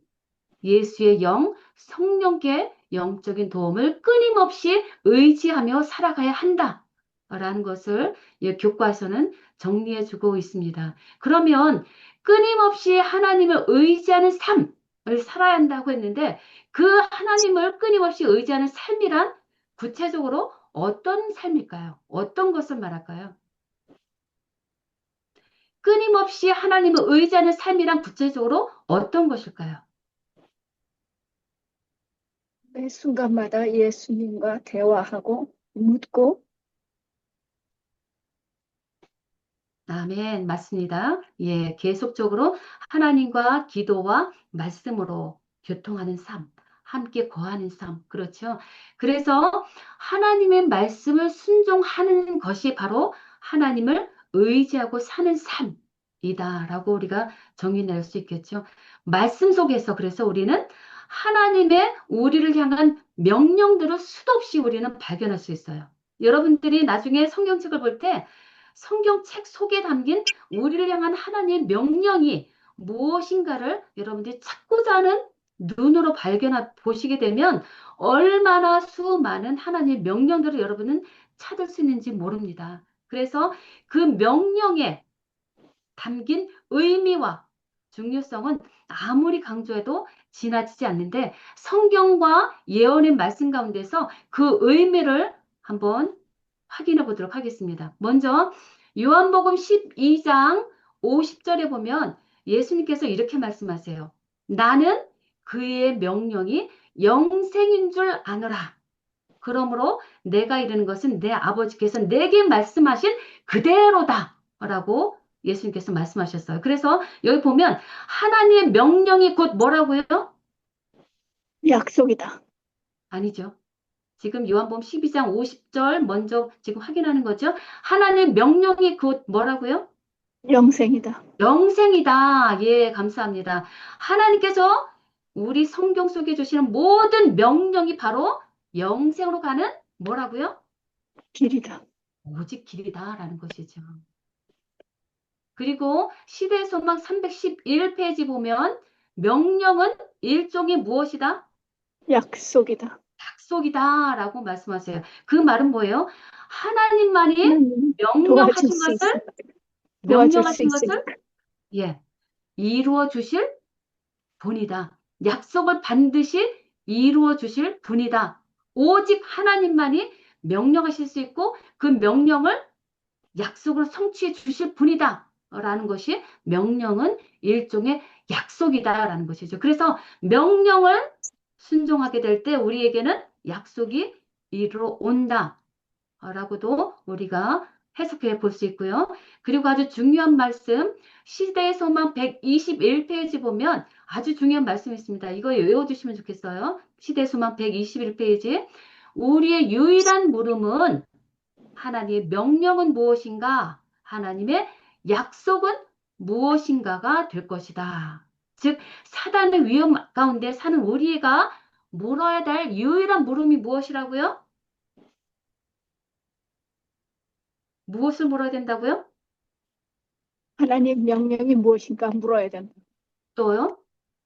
예수의 영, 성령께 영적인 도움을 끊임없이 의지하며 살아가야 한다라는 것을 이 교과서는 정리해주고 있습니다. 그러면 끊임없이 하나님을 의지하는 삶을 살아야 한다고 했는데 그 하나님을 끊임없이 의지하는 삶이란 구체적으로 어떤 삶일까요? 어떤 것을 말할까요? 끊임없이 하나님을 의지하는 삶이란 구체적으로 어떤 것일까요? 매 순간마다 예수님과 대화하고 묻고 아멘, 맞습니다. 예, 계속적으로 하나님과 기도와 말씀으로 교통하는 삶, 함께 거하는 삶, 그렇죠? 그래서 하나님의 말씀을 순종하는 것이 바로 하나님을 의지하고 사는 삶이다라고 우리가 정의 낼 수 있겠죠. 말씀 속에서 그래서 우리는 하나님의 우리를 향한 명령들을 수도 없이 우리는 발견할 수 있어요. 여러분들이 나중에 성경책을 볼때 성경책 속에 담긴 우리를 향한 하나님의 명령이 무엇인가를 여러분들이 찾고자 하는 눈으로 보시게 되면 얼마나 수많은 하나님의 명령들을 여러분은 찾을 수 있는지 모릅니다. 그래서 그 명령에 담긴 의미와 중요성은 아무리 강조해도 지나치지 않는데 성경과 예언의 말씀 가운데서 그 의미를 한번 확인해 보도록 하겠습니다. 먼저 요한복음 12장 50절에 보면 예수님께서 이렇게 말씀하세요. 나는 그의 명령이 영생인 줄 아노라. 그러므로 내가 이르는 것은 내 아버지께서 내게 말씀하신 그대로다. 라고 예수님께서 말씀하셨어요. 그래서 여기 보면 하나님의 명령이 곧 뭐라고요? 약속이다. 아니죠. 지금 요한복음 12장 50절 먼저 지금 확인하는 거죠. 하나님의 명령이 곧 뭐라고요? 영생이다. 영생이다. 예, 감사합니다. 하나님께서 우리 성경 속에 주시는 모든 명령이 바로 영생으로 가는 뭐라고요? 길이다. 오직 길이다라는 것이죠. 그리고 시대의 소망 311페이지 보면 명령은 일종의 무엇이다? 약속이다. 약속이다라고 말씀하세요. 그 말은 뭐예요? 하나님만이 하나님 도와줄 명령하신 수 것을 있으니까. 도와줄 수 명령하신 것을 있으니까. 예, 이루어 주실 분이다. 약속을 반드시 이루어 주실 분이다. 오직 하나님만이 명령하실 수 있고 그 명령을 약속으로 성취해 주실 분이다. 라는 것이 명령은 일종의 약속이다라는 것이죠. 그래서 명령을 순종하게 될 때 우리에게는 약속이 이루어 온다. 라고도 우리가 해석해 볼 수 있고요. 그리고 아주 중요한 말씀, 시대의 소망 121페이지 보면 아주 중요한 말씀이 있습니다. 이거 외워두시면 좋겠어요. 시대의 소망 121페이지. 우리의 유일한 물음은 하나님의 명령은 무엇인가? 하나님의 약속은 무엇인가가 될 것이다. 즉, 사단의 위험 가운데 사는 우리가 물어야 될 유일한 물음이 무엇이라고요? 무엇을 물어야 된다고요? 하나님 명령이 무엇인가 물어야 된다. 또요?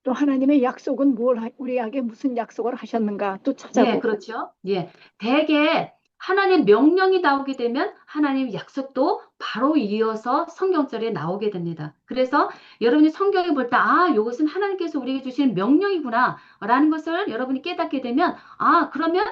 또 하나님의 약속은 우리에게 무슨 약속을 하셨는가 또 예, 찾아보고. 그렇죠. 예. 대개 하나님 명령이 나오게 되면 하나님 약속도 바로 이어서 성경절에 나오게 됩니다. 그래서 여러분이 성경에 볼 때, 아, 이것은 하나님께서 우리에게 주신 명령이구나, 라는 것을 여러분이 깨닫게 되면, 아, 그러면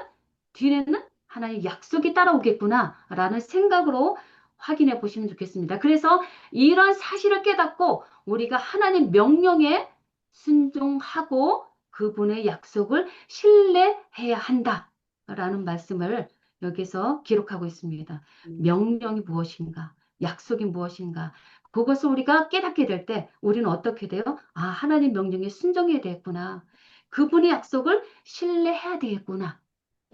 뒤에는 하나님 약속이 따라오겠구나, 라는 생각으로 확인해 보시면 좋겠습니다. 그래서 이런 사실을 깨닫고 우리가 하나님 명령에 순종하고 그분의 약속을 신뢰해야 한다라는 말씀을 여기서 기록하고 있습니다. 명령이 무엇인가? 약속이 무엇인가? 그것을 우리가 깨닫게 될 때 우리는 어떻게 돼요? 아, 하나님 명령에 순종해야 되겠구나. 그분의 약속을 신뢰해야 되겠구나.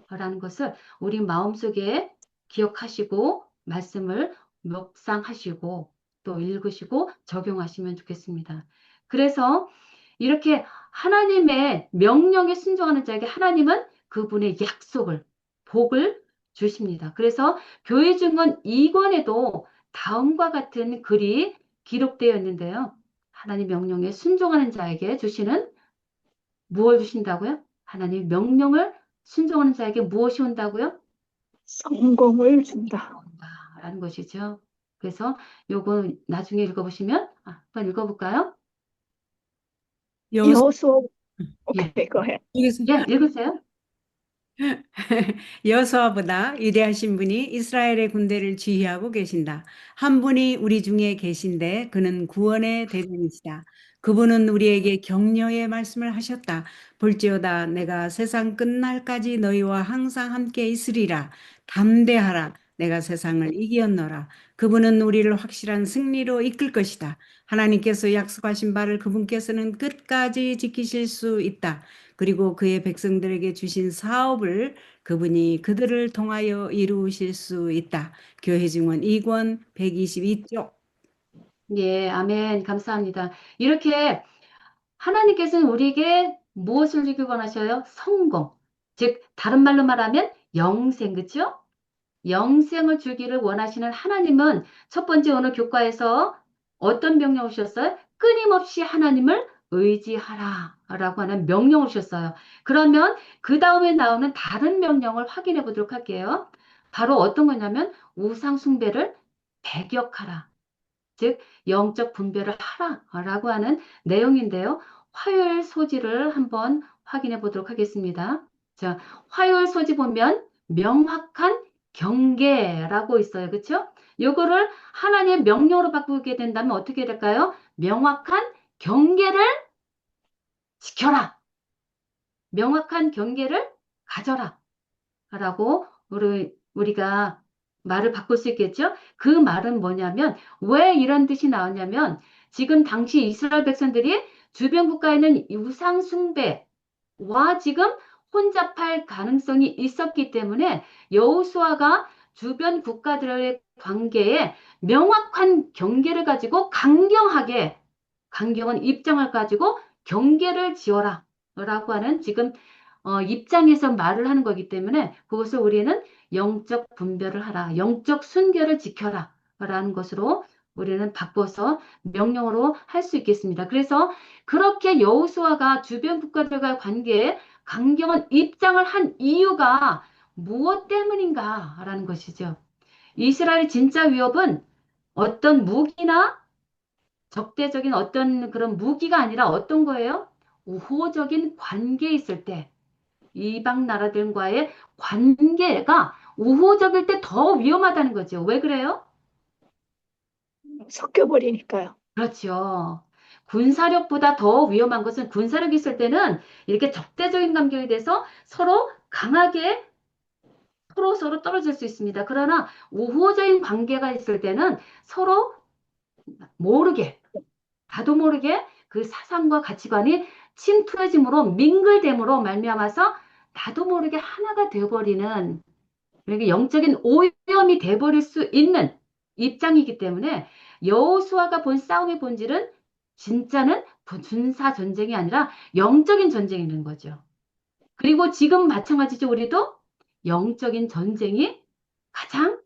라는 것을 우리 마음속에 기억하시고 말씀을 묵상하시고 또 읽으시고 적용하시면 좋겠습니다. 그래서 이렇게 하나님의 명령에 순종하는 자에게 하나님은 그분의 약속을, 복을 주십니다. 그래서 교회 증언 2권에도 다음과 같은 글이 기록되어 있는데요. 하나님 명령에 순종하는 자에게 주시는 무엇을 주신다고요? 하나님 명령을 순종하는 자에게 무엇이 온다고요? 성공을 준다. 라는 것이죠. 그래서 요거 나중에 읽어보시면 한번 읽어볼까요? 여호수 여호수아. 예, 오케이, 거해. 예, 읽으세요. 여호수아보다 위대하신 분이 이스라엘의 군대를 지휘하고 계신다. 한 분이 우리 중에 계신데 그는 구원의 대장이시다. 그분은 우리에게 격려의 말씀을 하셨다. 볼지어다 내가 세상 끝날까지 너희와 항상 함께 있으리라. 담대하라. 내가 세상을 이기었노라. 그분은 우리를 확실한 승리로 이끌 것이다. 하나님께서 약속하신 바를 그분께서는 끝까지 지키실 수 있다. 그리고 그의 백성들에게 주신 사업을 그분이 그들을 통하여 이루실 수 있다. 교회 증언 2권 122쪽. 예, 아멘. 감사합니다. 이렇게 하나님께서는 우리에게 무엇을 주길 원하셔요? 성공. 즉, 다른 말로 말하면 영생, 그쵸? 영생을 주기를 원하시는 하나님은 첫 번째 오늘 교과에서 어떤 명령을 주셨어요? 끊임없이 하나님을 의지하라 라고 하는 명령을 주셨어요. 그러면 그 다음에 나오는 다른 명령을 확인해 보도록 할게요. 바로 어떤 거냐면 우상 숭배를 배격하라. 즉 영적 분별을 하라라고 하는 내용인데요. 화요일 소지를 한번 확인해 보도록 하겠습니다. 자, 화요일 소지 보면 명확한 경계라고 있어요. 그렇죠? 요거를 하나님의 명령으로 바꾸게 된다면 어떻게 될까요? 명확한 경계를 지켜라. 명확한 경계를 가져라. 라고 우리가 말을 바꿀 수 있겠죠? 그 말은 뭐냐면 왜 이런 뜻이 나왔냐면 지금 당시 이스라엘 백성들이 주변 국가에 있는 우상 숭배와 지금 혼잡할 가능성이 있었기 때문에 여호수아가 주변 국가들의 관계에 명확한 경계를 가지고 강경한 입장을 가지고 경계를 지어라 라고 하는 지금 입장에서 말을 하는 거기 때문에 그것을 우리는 영적 분별을 하라, 영적 순결을 지켜라 라는 것으로 우리는 바꿔서 명령으로 할 수 있겠습니다. 그래서 그렇게 여호수아가 주변 국가들과의 관계에 강경한 입장을 한 이유가 무엇 때문인가라는 것이죠. 이스라엘의 진짜 위협은 어떤 무기나 적대적인 어떤 그런 무기가 아니라 어떤 거예요? 우호적인 관계에 있을 때 이방 나라들과의 관계가 우호적일 때 더 위험하다는 거죠. 왜 그래요? 섞여버리니까요. 그렇죠. 군사력보다 더 위험한 것은 군사력이 있을 때는 이렇게 적대적인 감정이 돼서 서로 강하게 서로 떨어질 수 있습니다. 그러나 우호적인 관계가 있을 때는 서로 모르게 나도 모르게 그 사상과 가치관이 침투해짐으로 민글됨으로 말미암아서 나도 모르게 하나가 되어버리는 그러니까 영적인 오염이 돼버릴 수 있는 입장이기 때문에 여호수아가 본 싸움의 본질은 진짜는 군사 전쟁이 아니라 영적인 전쟁이라는 거죠. 그리고 지금 마찬가지죠. 우리도 영적인 전쟁이 가장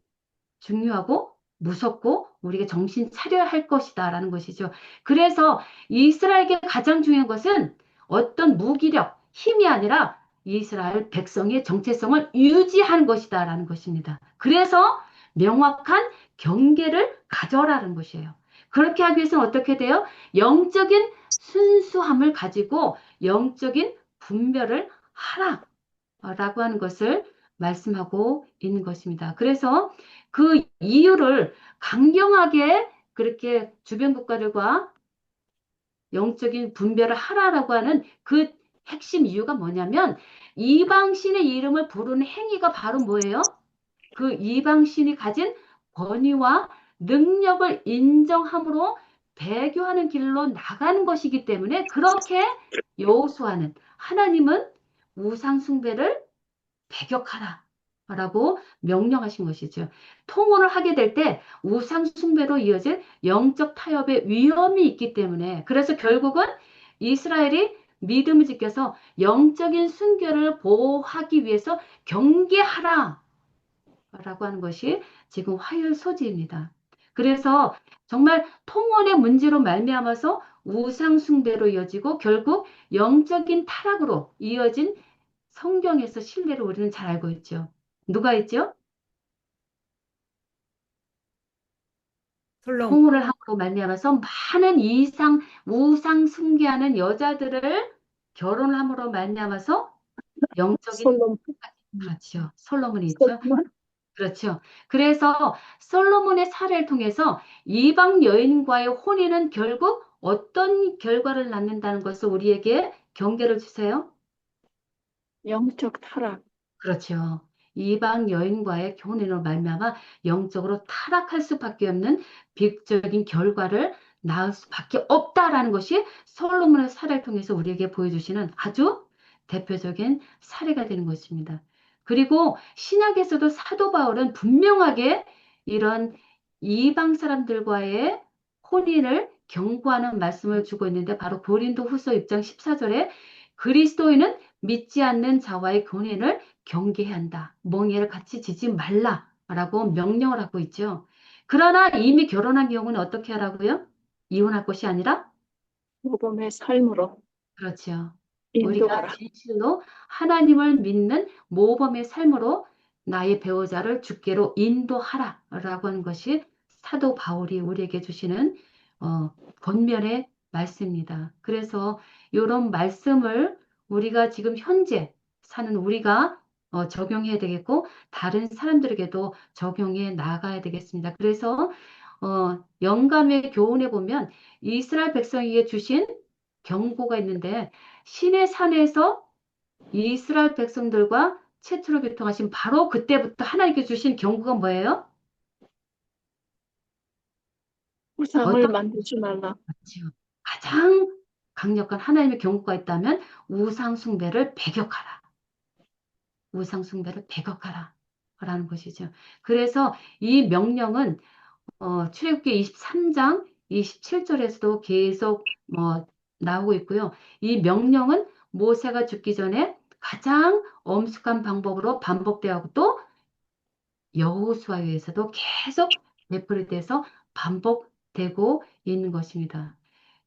중요하고 무섭고 우리가 정신 차려야 할 것이다라는 것이죠. 그래서 이스라엘에게 가장 중요한 것은 어떤 무기력, 힘이 아니라 이스라엘 백성의 정체성을 유지하는 것이다라는 것입니다. 그래서 명확한 경계를 가져라는 것이에요. 그렇게 하기 위해서는 어떻게 돼요? 영적인 순수함을 가지고 영적인 분별을 하라라고 하는 것을 말씀하고 있는 것입니다. 그래서 그 이유를 강경하게 그렇게 주변 국가들과 영적인 분별을 하라라고 하는 그 핵심 이유가 뭐냐면 이방신의 이름을 부르는 행위가 바로 뭐예요? 그 이방신이 가진 권위와 능력을 인정함으로 배교하는 길로 나가는 것이기 때문에 그렇게 여호수아는 하나님은 우상 숭배를 배격하라. 라고 명령하신 것이죠. 통혼을 하게 될 때 우상 숭배로 이어질 영적 타협의 위험이 있기 때문에 그래서 결국은 이스라엘이 믿음을 지켜서 영적인 순결을 보호하기 위해서 경계하라 라고 하는 것이 지금 화요일 소지입니다. 그래서 정말 통혼의 문제로 말미암아서 우상 숭배로 이어지고 결국 영적인 타락으로 이어진 성경에서 신뢰를 우리는 잘 알고 있죠. 누가 있죠? 솔로 통혼을 함으로 말미암아서 많은 우상 숭배하는 여자들을 결혼함으로 말미암아서 영적인 솔로몬, 그렇죠. 솔로몬이 있죠. 솔로몬, 그렇죠. 그래서 솔로몬의 사례를 통해서 이방 여인과의 혼인은 결국 어떤 결과를 낳는다는 것을 우리에게 경계를 주세요. 영적 타락. 그렇죠. 이방 여인과의 혼인으로 말미암아 영적으로 타락할 수밖에 없는 비극적인 결과를 낳을 수밖에 없다라는 것이 솔로몬의 사례를 통해서 우리에게 보여주시는 아주 대표적인 사례가 되는 것입니다. 그리고 신약에서도 사도 바울은 분명하게 이런 이방 사람들과의 혼인을 경고하는 말씀을 주고 있는데 바로 고린도 후서 6장 14절에 그리스도인은 믿지 않는 자와의 혼인을 경계해야 한다. 멍에를 같이 지지 말라라고 명령을 하고 있죠. 그러나 이미 결혼한 경우는 어떻게 하라고요? 이혼할 것이 아니라 모범의 삶으로 그렇죠. 우리가 인도하라. 진실로 하나님을 믿는 모범의 삶으로 나의 배우자를 주께로 인도하라라고 하는 것이 사도 바울이 우리에게 주시는 권면의 말씀입니다. 그래서 이런 말씀을 우리가 지금 현재 사는 우리가 적용해야 되겠고 다른 사람들에게도 적용해 나가야 되겠습니다. 그래서 영감의 교훈에 보면 이스라엘 백성에게 주신 경고가 있는데 신의 산에서 이스라엘 백성들과 최초로 교통하신 바로 그때부터 하나님께 주신 경고가 뭐예요? 우상을 어떤 만들지 말라. 거지요? 가장 강력한 하나님의 경고가 있다면 우상 숭배를 배격하라. 우상 숭배를 배격하라. 라는 것이죠. 그래서 이 명령은 출애굽기 23장 27절에서도 계속 나오고 있고요. 이 명령은 모세가 죽기 전에 가장 엄숙한 방법으로 반복되고 또 여호수아에서도 계속 되풀이돼서 반복되고 있는 것입니다.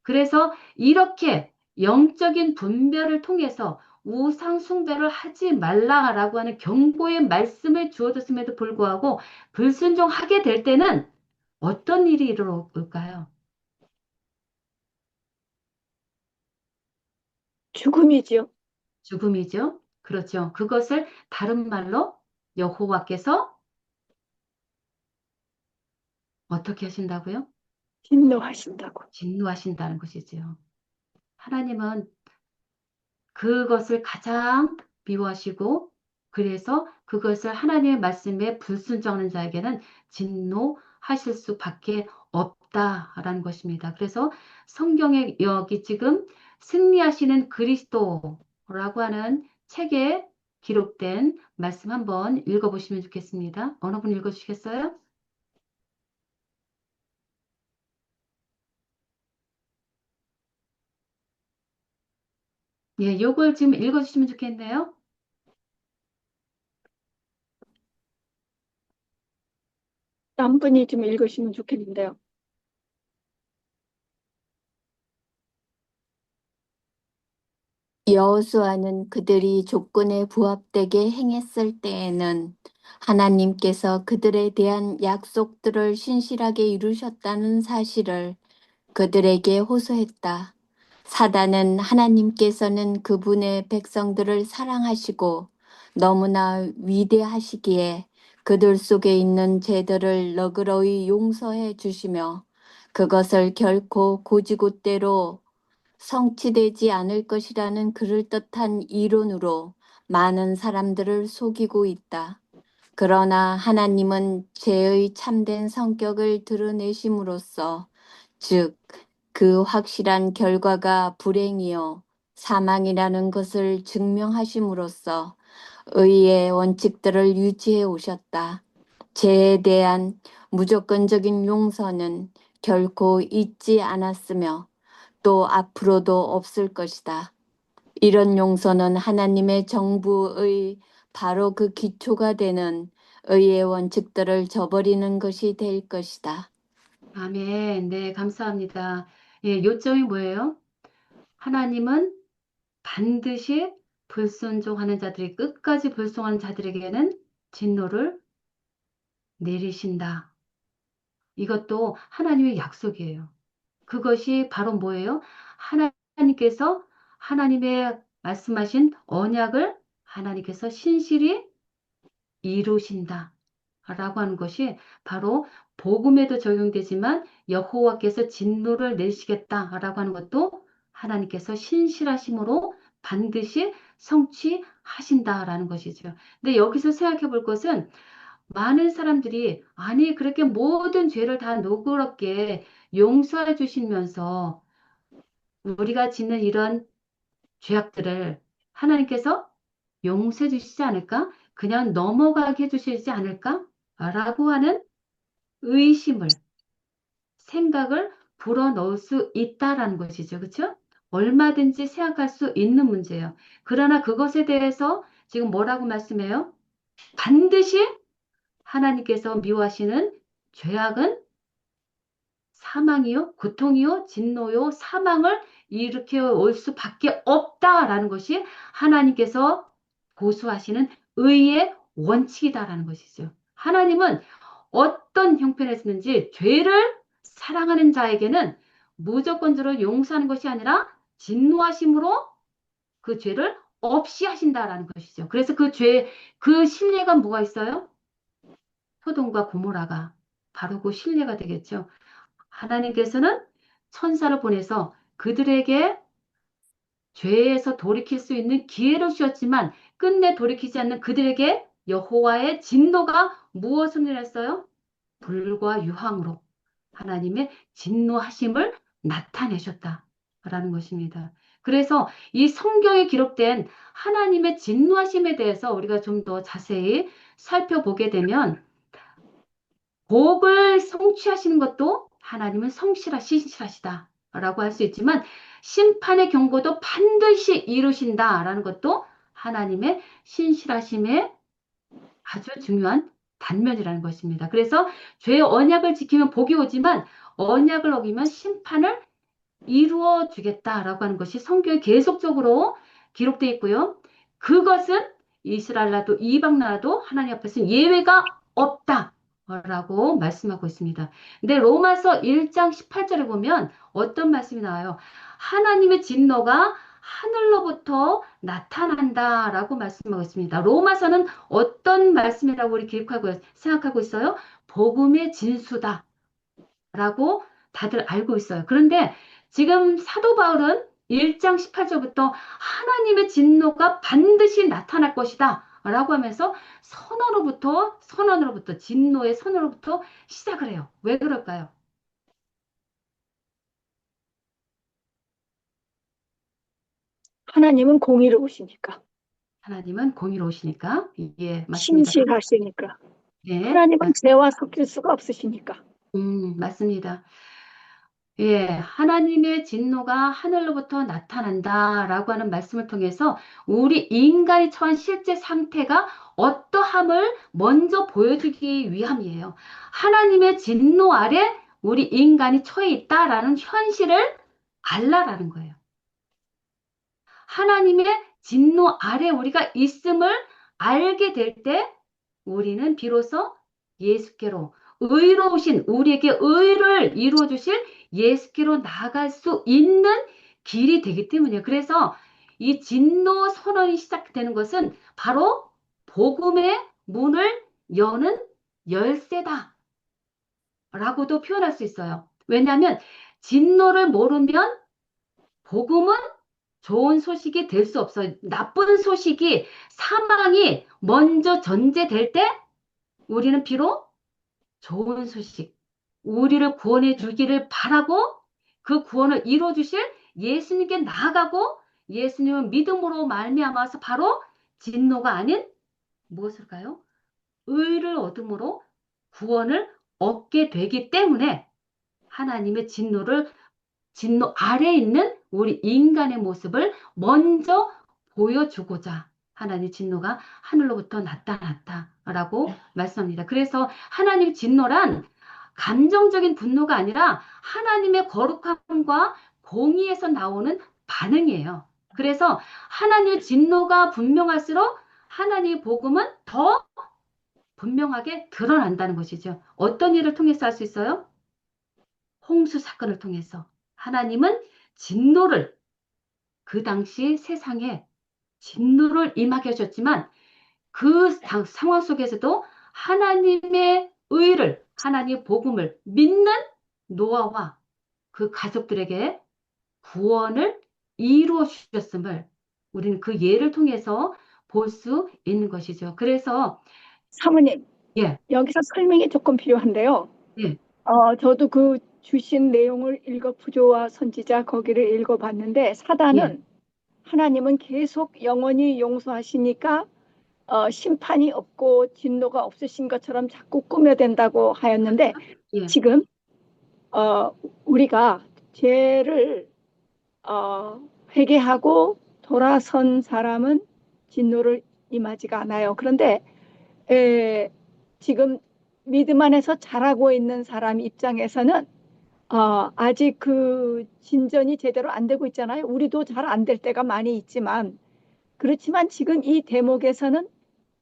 그래서 이렇게 영적인 분별을 통해서 우상 숭배를 하지 말라라고 하는 경고의 말씀을 주어졌음에도 불구하고 불순종하게 될 때는 어떤 일이 일어날까요? 죽음이지요. 죽음이죠. 그렇죠. 그것을 다른 말로 여호와께서 어떻게 하신다고요? 진노하신다고. 진노하신다는 것이지요. 하나님은 그것을 가장 미워하시고 그래서 그것을 하나님의 말씀에 불순종하는 자에게는 진노하실 수밖에 없다라는 것입니다. 그래서 성경에 여기 지금 승리하시는 그리스도라고 하는 책에 기록된 말씀 한번 읽어보시면 좋겠습니다. 어느 분 읽어주시겠어요? 예, 요걸 지금 읽어주시면 좋겠네요. 남 분이 좀 읽으시면 좋겠는데요. 여호수아는 그들이 조건에 부합되게 행했을 때에는 하나님께서 그들에 대한 약속들을 신실하게 이루셨다는 사실을 그들에게 호소했다. 사단은 하나님께서는 그분의 백성들을 사랑하시고 너무나 위대하시기에 그들 속에 있는 죄들을 너그러이 용서해 주시며 그것을 결코 고지곳대로 성취되지 않을 것이라는 그럴듯한 이론으로 많은 사람들을 속이고 있다. 그러나 하나님은 죄의 참된 성격을 드러내심으로써, 즉, 그 확실한 결과가 불행이요, 사망이라는 것을 증명하심으로써 의의 원칙들을 유지해 오셨다. 죄에 대한 무조건적인 용서는 결코 잊지 않았으며, 또 앞으로도 없을 것이다. 이런 용서는 하나님의 정부의 바로 그 기초가 되는 의의 원칙들을 저버리는 것이 될 것이다. 아멘. 네, 감사합니다. 예, 요점이 뭐예요? 하나님은 반드시 불순종하는 자들이 끝까지 불순종하는 자들에게는 진노를 내리신다. 이것도 하나님의 약속이에요. 그것이 바로 뭐예요? 하나님께서 하나님의 말씀하신 언약을 하나님께서 신실히 이루신다. 라고 하는 것이 바로 복음에도 적용되지만 여호와께서 진노를 내리시겠다라고 하는 것도 하나님께서 신실하심으로 반드시 성취하신다라는 것이죠. 근데 여기서 생각해 볼 것은 많은 사람들이 아니 그렇게 모든 죄를 다 너그럽게 용서해 주시면서 우리가 짓는 이런 죄악들을 하나님께서 용서해 주시지 않을까? 그냥 넘어가게 해주시지 않을까? 라고 하는 의심을, 생각을 불어넣을 수 있다라는 것이죠. 그렇죠? 얼마든지 생각할 수 있는 문제예요. 그러나 그것에 대해서 지금 뭐라고 말씀해요? 반드시 하나님께서 미워하시는 죄악은 사망이요, 고통이요, 진노요, 사망을 일으켜 올 수밖에 없다라는 것이 하나님께서 고수하시는 의의 원칙이다라는 것이죠. 하나님은 어떤 형편에서든지 죄를 사랑하는 자에게는 무조건적으로 용서하는 것이 아니라 진노하심으로 그 죄를 없이 하신다라는 것이죠. 그래서 그 신뢰가 뭐가 있어요? 소돔과 고모라가 바로 그 신뢰가 되겠죠. 하나님께서는 천사를 보내서 그들에게 죄에서 돌이킬 수 있는 기회를 주었지만 끝내 돌이키지 않는 그들에게 여호와의 진노가 무엇을 일했어요? 불과 유황으로 하나님의 진노하심을 나타내셨다라는 것입니다. 그래서 이 성경에 기록된 하나님의 진노하심에 대해서 우리가 좀 더 자세히 살펴보게 되면 복을 성취하시는 것도 하나님은 신실하시다라고 할 수 있지만 심판의 경고도 반드시 이루신다라는 것도 하나님의 신실하심의 아주 중요한 단면이라는 것입니다. 그래서 죄의 언약을 지키면 복이 오지만 언약을 어기면 심판을 이루어 주겠다라고 하는 것이 성경에 계속적으로 기록되어 있고요. 그것은 이스라엘 나라도 이방 나라도 하나님 앞에서 예외가 없다라고 말씀하고 있습니다. 근데 로마서 1장 18절에 보면 어떤 말씀이 나와요? 하나님의 진노가 하늘로부터 나타난다라고 말씀하고 있습니다. 로마서는 어떤 말씀이라고 우리 생각하고 있어요? 복음의 진수다. 라고 다들 알고 있어요. 그런데 지금 사도 바울은 1장 18절부터 하나님의 진노가 반드시 나타날 것이다. 라고 하면서 선언으로부터, 진노의 선언으로부터 시작을 해요. 왜 그럴까요? 하나님은 공의로우시니까, 하나님은 공의로우시니까. 예, 맞습니다. 신실하시니까, 예, 하나님은 죄와 섞일 수가 없으시니까. 맞습니다. 예, 하나님의 진노가 하늘로부터 나타난다라고 하는 말씀을 통해서 우리 인간이 처한 실제 상태가 어떠함을 먼저 보여주기 위함이에요. 하나님의 진노 아래 우리 인간이 처해 있다라는 현실을 알라라는 거예요. 하나님의 진노 아래 우리가 있음을 알게 될 때 우리는 비로소 예수께로 의로우신 우리에게 의를 이루어 주실 예수께로 나아갈 수 있는 길이 되기 때문이에요. 그래서 이 진노 선언이 시작되는 것은 바로 복음의 문을 여는 열쇠다 라고도 표현할 수 있어요. 왜냐하면 진노를 모르면 복음은 좋은 소식이 될 수 없어요. 나쁜 소식이 사망이 먼저 전제될 때 우리는 비록 좋은 소식, 우리를 구원해 주기를 바라고 그 구원을 이루어 주실 예수님께 나아가고 예수님은 믿음으로 말미암아서 바로 진노가 아닌 무엇일까요? 의를 얻음으로 구원을 얻게 되기 때문에 하나님의 진노 아래에 있는 우리 인간의 모습을 먼저 보여주고자 하나님의 진노가 하늘로부터 나타났다라고 말씀합니다. 그래서 하나님의 진노란 감정적인 분노가 아니라 하나님의 거룩함과 공의에서 나오는 반응이에요. 그래서 하나님의 진노가 분명할수록 하나님의 복음은 더 분명하게 드러난다는 것이죠. 어떤 일을 통해서 할 수 있어요? 홍수 사건을 통해서. 하나님은 진노를 그 당시 세상에 진노를 임하게 하셨지만 그 상황 속에서도 하나님의 의를 하나님의 복음을 믿는 노아와 그 가족들에게 구원을 이루어 주셨음을 우리는 그 예를 통해서 볼 수 있는 것이죠. 그래서 사모님, 예, 여기서 설명이 조금 필요한데요. 예, 저도 그 주신 내용을 부조와 선지자 거기를 읽어봤는데 예, 사단은 하나님은 계속 영원히 용서하시니까 심판이 없고 진노가 없으신 것처럼 자꾸 꾸며댄다고 하였는데 예, 지금 우리가 죄를 회개하고 돌아선 사람은 진노를 임하지가 않아요. 그런데 지금 믿음 안에서 자라고 있는 사람 입장에서는 아직 그 진전이 제대로 안 되고 있잖아요. 우리도 잘 안 될 때가 많이 있지만 그렇지만 지금 이 대목에서는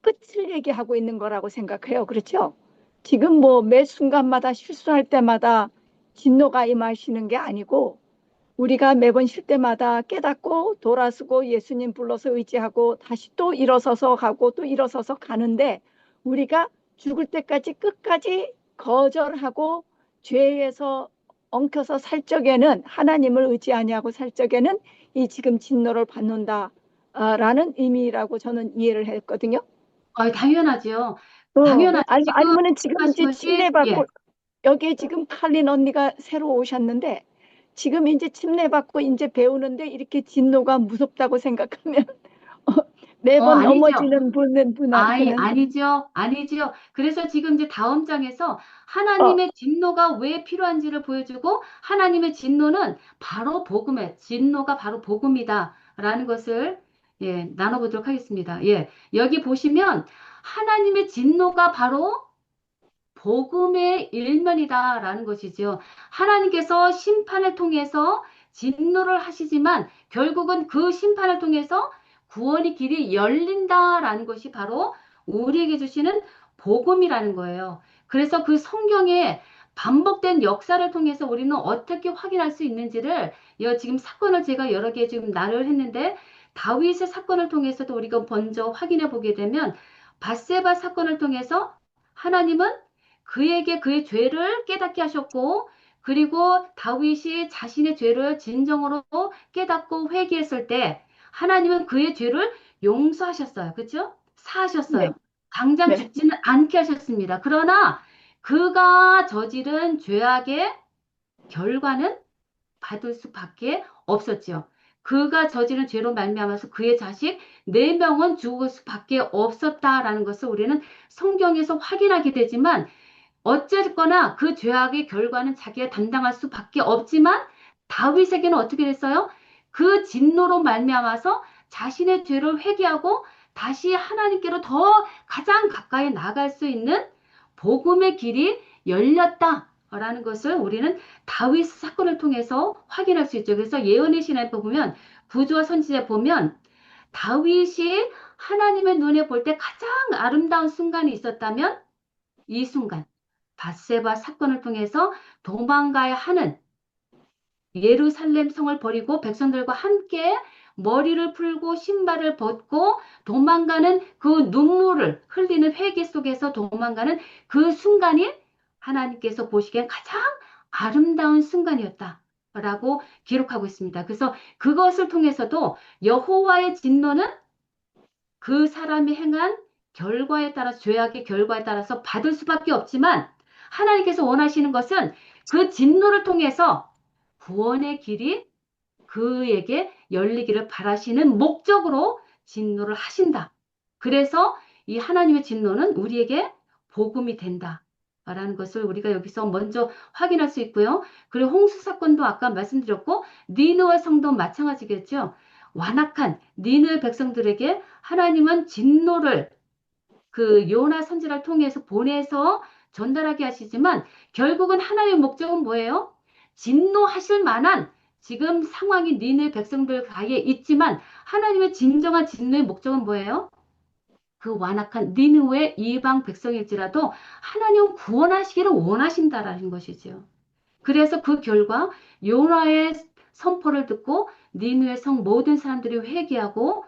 끝을 얘기하고 있는 거라고 생각해요. 그렇죠? 지금 뭐 매 순간마다 실수할 때마다 진노가 임하시는 게 아니고 우리가 매번 쉴 때마다 깨닫고 돌아서고 예수님 불러서 의지하고 다시 또 일어서서 가고 또 일어서서 가는데 우리가 죽을 때까지 끝까지 거절하고 죄에서 엉켜서 살 적에는 하나님을 의지 아니하고 살 적에는 이 지금 진노를 받는다 라는 의미라고 저는 이해를 했거든요. 당연하죠. 당연하죠. 지금 아니면은 지금 말씀하신 이제 것이, 침례받고 예. 여기에 지금 칼린 언니가 새로 오셨는데 지금 이제 침례받고 이제 배우는데 이렇게 진노가 무섭다고 생각하면 매번 아니죠. 넘어지는 분한테는 아니죠. 아니죠. 그래서 지금 이제 다음 장에서 어, 하나님의 진노가 왜 필요한지를 보여주고 하나님의 진노는 바로 복음에, 진노가 바로 복음이다. 라는 것을 나눠보도록 하겠습니다. 여기 보시면 하나님의 진노가 바로 복음의 일면이다라는 것이죠. 하나님께서 심판을 통해서 진노를 하시지만 결국은 그 심판을 통해서 구원의 길이 열린다라는 것이 바로 우리에게 주시는 복음이라는 거예요. 그래서 그 성경에 반복된 역사를 통해서 우리는 어떻게 확인할 수 있는지를 지금 사건을 제가 여러 개 지금 나열을 했는데 다윗의 사건을 통해서도 우리가 먼저 확인해 보게 되면 바세바 사건을 통해서 하나님은 그에게 그의 죄를 깨닫게 하셨고, 그리고 다윗이 자신의 죄를 진정으로 깨닫고 회개했을 때, 하나님은 그의 죄를 용서하셨어요. 그죠? 네, 사하셨어요. 당장 네, 죽지는 않게 하셨습니다. 그러나 그가 저지른 죄악의 결과는 받을 수밖에 없었지요. 그가 저지른 죄로 말미암아서 그의 자식 네 명은 죽을 수밖에 없었다라는 것을 우리는 성경에서 확인하게 되지만 어쨌거나 그 죄악의 결과는 자기가 담당할 수밖에 없지만 다윗에게는 어떻게 됐어요? 그 진노로 말미암아서 자신의 죄를 회개하고 다시 하나님께로 더 가장 가까이 나갈 수 있는 복음의 길이 열렸다라는 것을 우리는 다윗 사건을 통해서 확인할 수 있죠. 그래서 예언의 신화에 보면 구주와 선지자에 보면 다윗이 하나님의 눈에 볼 때 가장 아름다운 순간이 있었다면 이 순간 밧세바 사건을 통해서 도망가야 하는 예루살렘 성을 버리고 백성들과 함께 머리를 풀고 신발을 벗고 도망가는 그 눈물을 흘리는 회개 속에서 도망가는 그 순간이 하나님께서 보시기엔 가장 아름다운 순간이었다라고 기록하고 있습니다. 그래서 그것을 통해서도 여호와의 진노는 그 사람이 행한 결과에 따라서 죄악의 결과에 따라서 받을 수밖에 없지만 하나님께서 원하시는 것은 그 진노를 통해서 구원의 길이 그에게 열리기를 바라시는 목적으로 진노를 하신다. 그래서 이 하나님의 진노는 우리에게 복음이 된다. 라는 것을 우리가 여기서 먼저 확인할 수 있고요. 그리고 홍수 사건도 아까 말씀드렸고 니느웨 성도 마찬가지겠죠. 완악한 니느웨 백성들에게 하나님은 진노를 그 요나 선지자를 통해서 보내서 전달하게 하시지만 결국은 하나님의 목적은 뭐예요? 진노하실 만한 지금 상황이 니네 백성들 가에 있지만 하나님의 진정한 진노의 목적은 뭐예요? 그 완악한 니느웨 이방 백성일지라도 하나님은 구원하시기를 원하신다라는 것이죠. 그래서 그 결과 요나의 선포를 듣고 니느웨 성 모든 사람들이 회개하고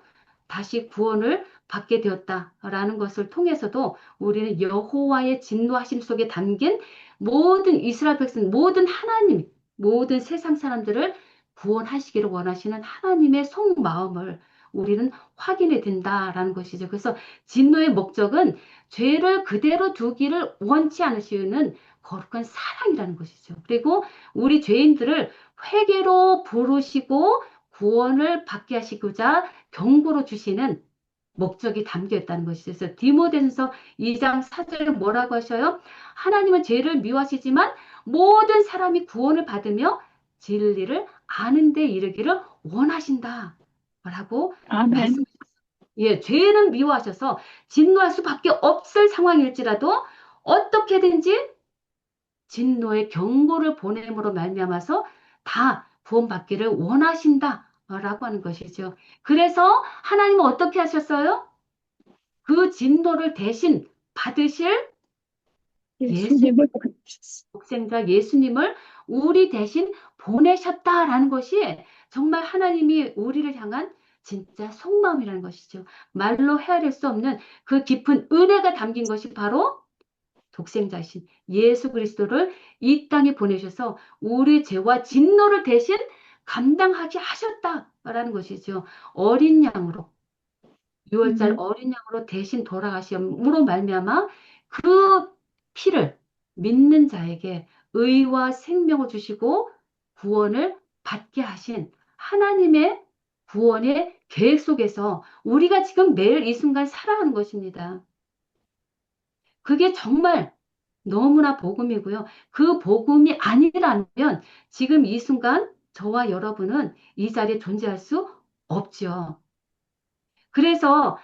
다시 구원을 받게 되었다라는 것을 통해서도 우리는 여호와의 진노하심 속에 담긴 모든 이스라엘 백성, 모든 하나님, 모든 세상 사람들을 구원하시기를 원하시는 하나님의 속마음을 우리는 확인해 된다라는 것이죠. 그래서 진노의 목적은 죄를 그대로 두기를 원치 않으시는 거룩한 사랑이라는 것이죠. 그리고 우리 죄인들을 회개로 부르시고 구원을 받게 하시고자 경고로 주시는 목적이 담겨 있다는 것이죠. 그래서 디모데전서 2장 4절에 뭐라고 하셔요? 하나님은 죄를 미워하시지만 모든 사람이 구원을 받으며 진리를 아는 데 이르기를 원하신다. 라고 아멘. 말씀하셨어요. 죄는 미워하셔서 진노할 수밖에 없을 상황일지라도 어떻게든지 진노의 경고를 보냄으로 말미암아서 다 구원받기를 원하신다라고 하는 것이죠. 그래서 하나님은 어떻게 하셨어요? 그 진노를 대신 받으실 예수 예수님을 보내셨어요. 독생자 예수님을 우리 대신 보내셨다라는 것이 정말 하나님이 우리를 향한 진짜 속마음이라는 것이죠. 말로 헤아릴 수 없는 그 깊은 은혜가 담긴 것이 바로 독생자이신 예수 그리스도를 이 땅에 보내셔서 우리 죄와 진노를 대신 감당하게 하셨다라는 것이죠. 어린 양으로 6월절 어린 양으로 대신 돌아가심으로 말미암아 그 피를 믿는 자에게 의와 생명을 주시고 구원을 받게 하신 하나님의 구원의 계획 속에서 우리가 지금 매일 이 순간 살아가는 것입니다. 그게 정말 너무나 복음이고요. 그 복음이 아니라면 지금 이 순간 저와 여러분은 이 자리에 존재할 수 없죠. 그래서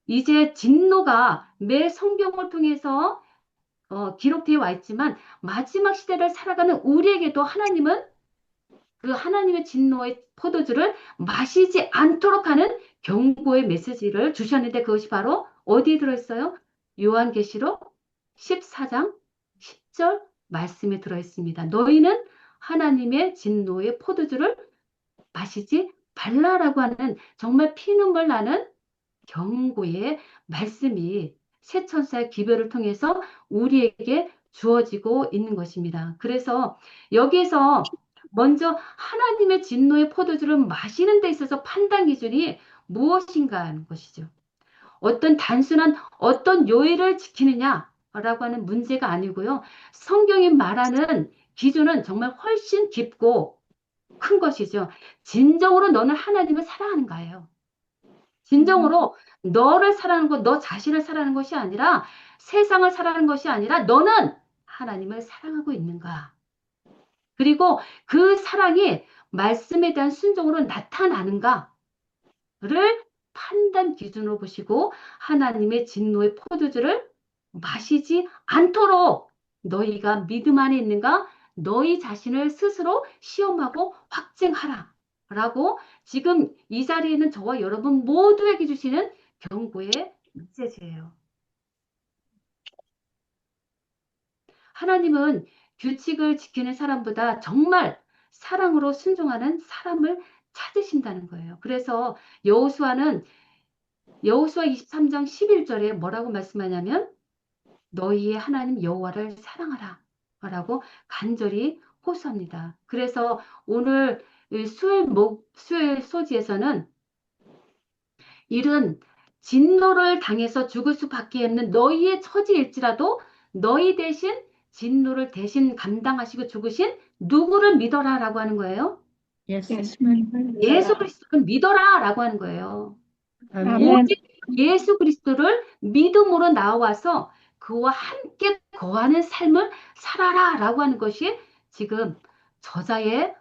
이제 진노가 매 성경을 통해서 기록되어 와 있지만 마지막 시대를 살아가는 우리에게도 하나님은 그 하나님의 진노의 포도주를 마시지 않도록 하는 경고의 메시지를 주셨는데 그것이 바로 어디에 들어있어요? 요한계시록 14장 10절 말씀에 들어있습니다. 너희는 하나님의 진노의 포도주를 마시지 말라라고 하는 정말 피눈물 나는 경고의 말씀이 새 천사의 기별을 통해서 우리에게 주어지고 있는 것입니다. 그래서 여기에서 먼저 하나님의 진노의 포도주를 마시는 데 있어서 판단 기준이 무엇인가 하는 것이죠. 어떤 단순한 어떤 요일을 지키느냐라고 하는 문제가 아니고요. 성경이 말하는 기준은 정말 훨씬 깊고 큰 것이죠. 진정으로 너는 하나님을 사랑하는가예요. 진정으로 너를 사랑하는 것, 너 자신을 사랑하는 것이 아니라 세상을 사랑하는 것이 아니라 너는 하나님을 사랑하고 있는가. 그리고 그 사랑이 말씀에 대한 순종으로 나타나는가를 판단 기준으로 보시고 하나님의 진노의 포도주를 마시지 않도록 너희가 믿음 안에 있는가? 너희 자신을 스스로 시험하고 확증하라. 라고 지금 이 자리에 있는 저와 여러분 모두에게 주시는 경고의 메시지예요. 하나님은 규칙을 지키는 사람보다 정말 사랑으로 순종하는 사람을 찾으신다는 거예요. 그래서 여호수아는 여호수아 23장 11절에 뭐라고 말씀하냐면 너희의 하나님 여호와를 사랑하라 라고 간절히 호소합니다. 그래서 오늘 수요일 소지에서는 이른 진노를 당해서 죽을 수밖에 없는 너희의 처지일지라도 너희 대신 진노를 대신 감당하시고 죽으신 누구를 믿어라라고 하는 거예요. 예수님을 예수 믿어라. 그리스도를 믿어라라고 하는 거예요. 아멘. 오직 예수 그리스도를 믿음으로 나와서 그와 함께 거하는 삶을 살아라라고 하는 것이 지금 저자의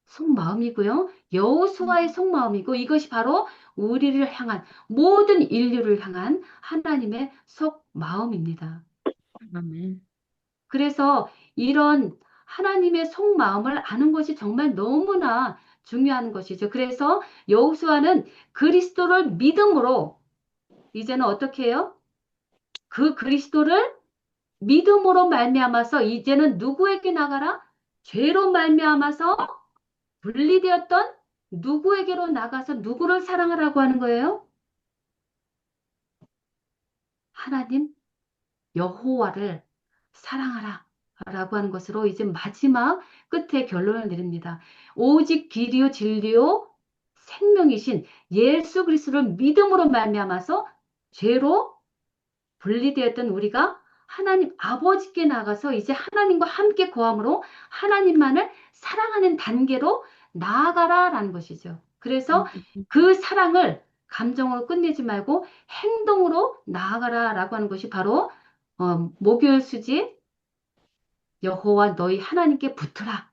속마음이고요. 여호수아의 속마음이고 이것이 바로 우리를 향한 모든 인류를 향한 하나님의 속마음입니다. 아멘. 그래서 이런 하나님의 속마음을 아는 것이 정말 너무나 중요한 것이죠. 그래서 여호수아는 그리스도를 믿음으로 이제는 어떻게 해요? 그 그리스도를 믿음으로 말미암아서 이제는 누구에게 나가라? 죄로 말미암아서 분리되었던 누구에게로 나가서 누구를 사랑하라고 하는 거예요? 하나님 여호와를 사랑하라 라고 하는 것으로 이제 마지막 끝에 결론을 내립니다. 오직 길이요 진리요 생명이신 예수 그리스도를 믿음으로 말미암아서 죄로 분리되었던 우리가 하나님 아버지께 나가서 이제 하나님과 함께 거함으로 하나님만을 사랑하는 단계로 나아가라라는 것이죠. 그래서 그 사랑을 감정으로 끝내지 말고 행동으로 나아가라라고 하는 것이 바로 목요일 수지 여호와 너희 하나님께 붙으라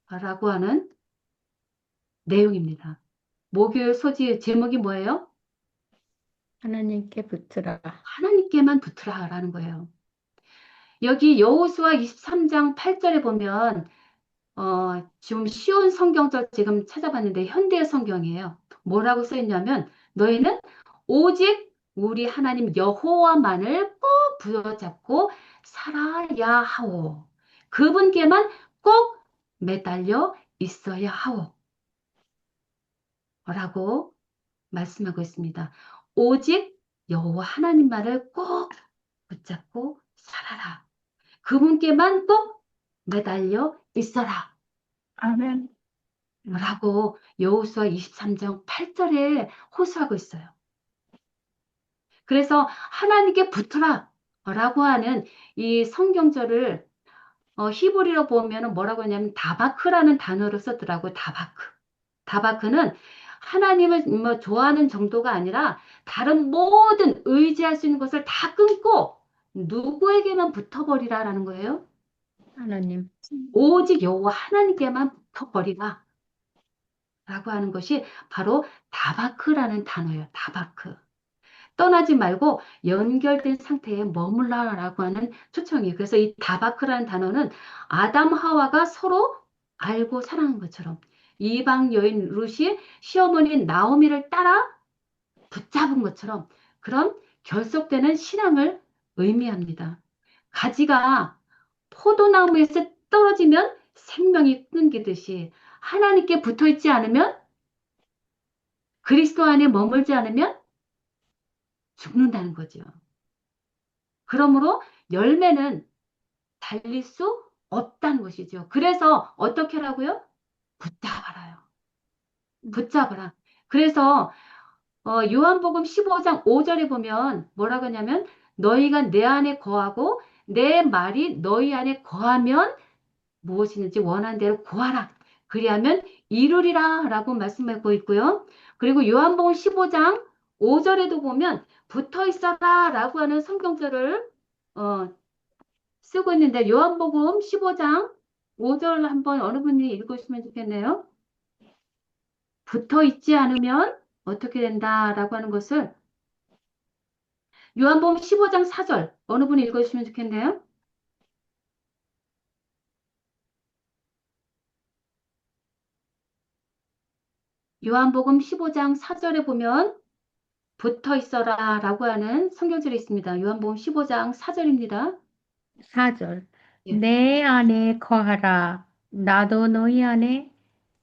라고 하는 내용입니다. 목요일 소지 제목이 뭐예요? 하나님께 붙으라. 하나님께만 붙으라라는 거예요. 여기 여호수아 23장 8절에 보면 좀 쉬운 성경절 지금 찾아봤는데 현대 성경이에요. 뭐라고 써 있냐면 너희는 오직 우리 하나님 여호와만을 꼭 부여잡고 살아야 하오. 그분께만 꼭 매달려 있어야 하오. 라고 말씀하고 있습니다. 오직 여호와 하나님만을 꼭 붙잡고 살아라. 그분께만 꼭 매달려 있어라. 아멘. 라고 여호수아 23장 8절에 호소하고 있어요. 그래서 하나님께 붙어라 라고 하는 이 성경절을 히브리어 보면 뭐라고 하냐면 다바크라는 단어를 썼더라고요. 다바크. 다바크는 하나님을 뭐 좋아하는 정도가 아니라 다른 모든 의지할 수 있는 것을 다 끊고 누구에게만 붙어버리라라는 거예요. 하나님. 오직 여호와 하나님께만 붙어버리라 라고 하는 것이 바로 다바크라는 단어예요. 다바크. 떠나지 말고 연결된 상태에 머물라라고 하는 초청이에요. 그래서 이 다바크라는 단어는 아담 하와가 서로 알고 사랑한 것처럼 이방 여인 룻이 시어머니 나오미를 따라 붙잡은 것처럼 그런 결속되는 신앙을 의미합니다. 가지가 포도나무에서 떨어지면 생명이 끊기듯이 하나님께 붙어 있지 않으면 그리스도 안에 머물지 않으면 죽는다는 거죠. 그러므로 열매는 달릴 수 없다는 것이죠. 그래서 어떻게 하라고요? 붙잡아라요. 붙잡아라. 그래서 요한복음 15장 5절에 보면 뭐라고 하냐면 너희가 내 안에 거하고 내 말이 너희 안에 거하면 무엇이든지 원하는 대로 구하라. 그리하면 이루리라 라고 말씀하고 있고요. 그리고 요한복음 15장 5절에도 보면 붙어 있어라 라고 하는 성경절을 쓰고 있는데 요한복음 15장 5절 한번 어느 분이 읽으시면 좋겠네요. 붙어 있지 않으면 어떻게 된다라고 하는 것을 요한복음 15장 4절 어느 분이 읽으시면 좋겠네요. 요한복음 15장 4절에 보면 붙어 있어라 라고 하는 성경절이 있습니다. 요한복음 15장 4절입니다. 4절. 예. 내 안에 거하라. 나도 너희 안에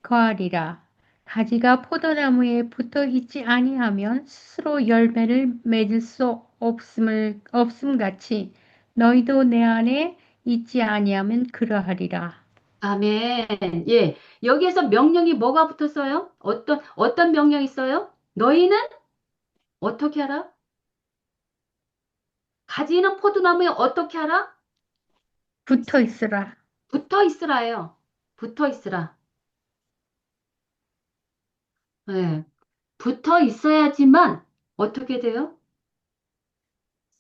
거하리라. 가지가 포도나무에 붙어 있지 아니하면 스스로 열매를 맺을 수 없음 같이 너희도 내 안에 있지 아니하면 그러하리라. 아멘. 예. 여기에서 명령이 뭐가 붙었어요? 어떤 명령이 있어요? 너희는 어떻게 하라? 가지는 포도나무에 어떻게 하라? 붙어 있으라. 붙어 있으라예요. 붙어 있으라. 예. 붙어 있어야지만 어떻게 돼요?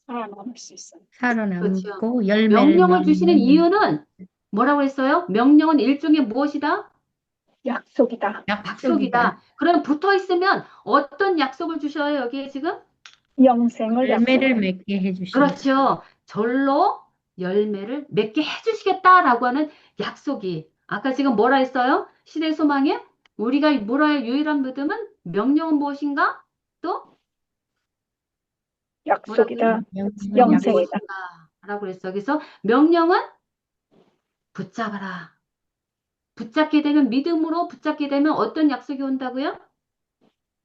살아남을 수 있어요. 그렇죠. 살아남고 열매를 명령을 주시는 맺는 이유는 뭐라고 했어요? 명령은 일종의 무엇이다? 약속이다. 약속이다. 약속이다. 그럼 붙어 있으면 어떤 약속을 주셔요? 여기에 지금? 영생을 열매를 약속해. 맺게 해주신다. 그렇죠. 절로 열매를 맺게 해주시겠다라고 하는 약속이. 아까 지금 뭐라 했어요? 시대 소망에 우리가 뭐라 해요? 유일한 믿음은 명령은 무엇인가? 또 뭐라고요? 약속이다. 약속은 영생이다. 무엇인가? 라고 그랬어요. 그래서 명령은 붙잡아라. 붙잡게 되면 믿음으로 붙잡게 되면 어떤 약속이 온다고요?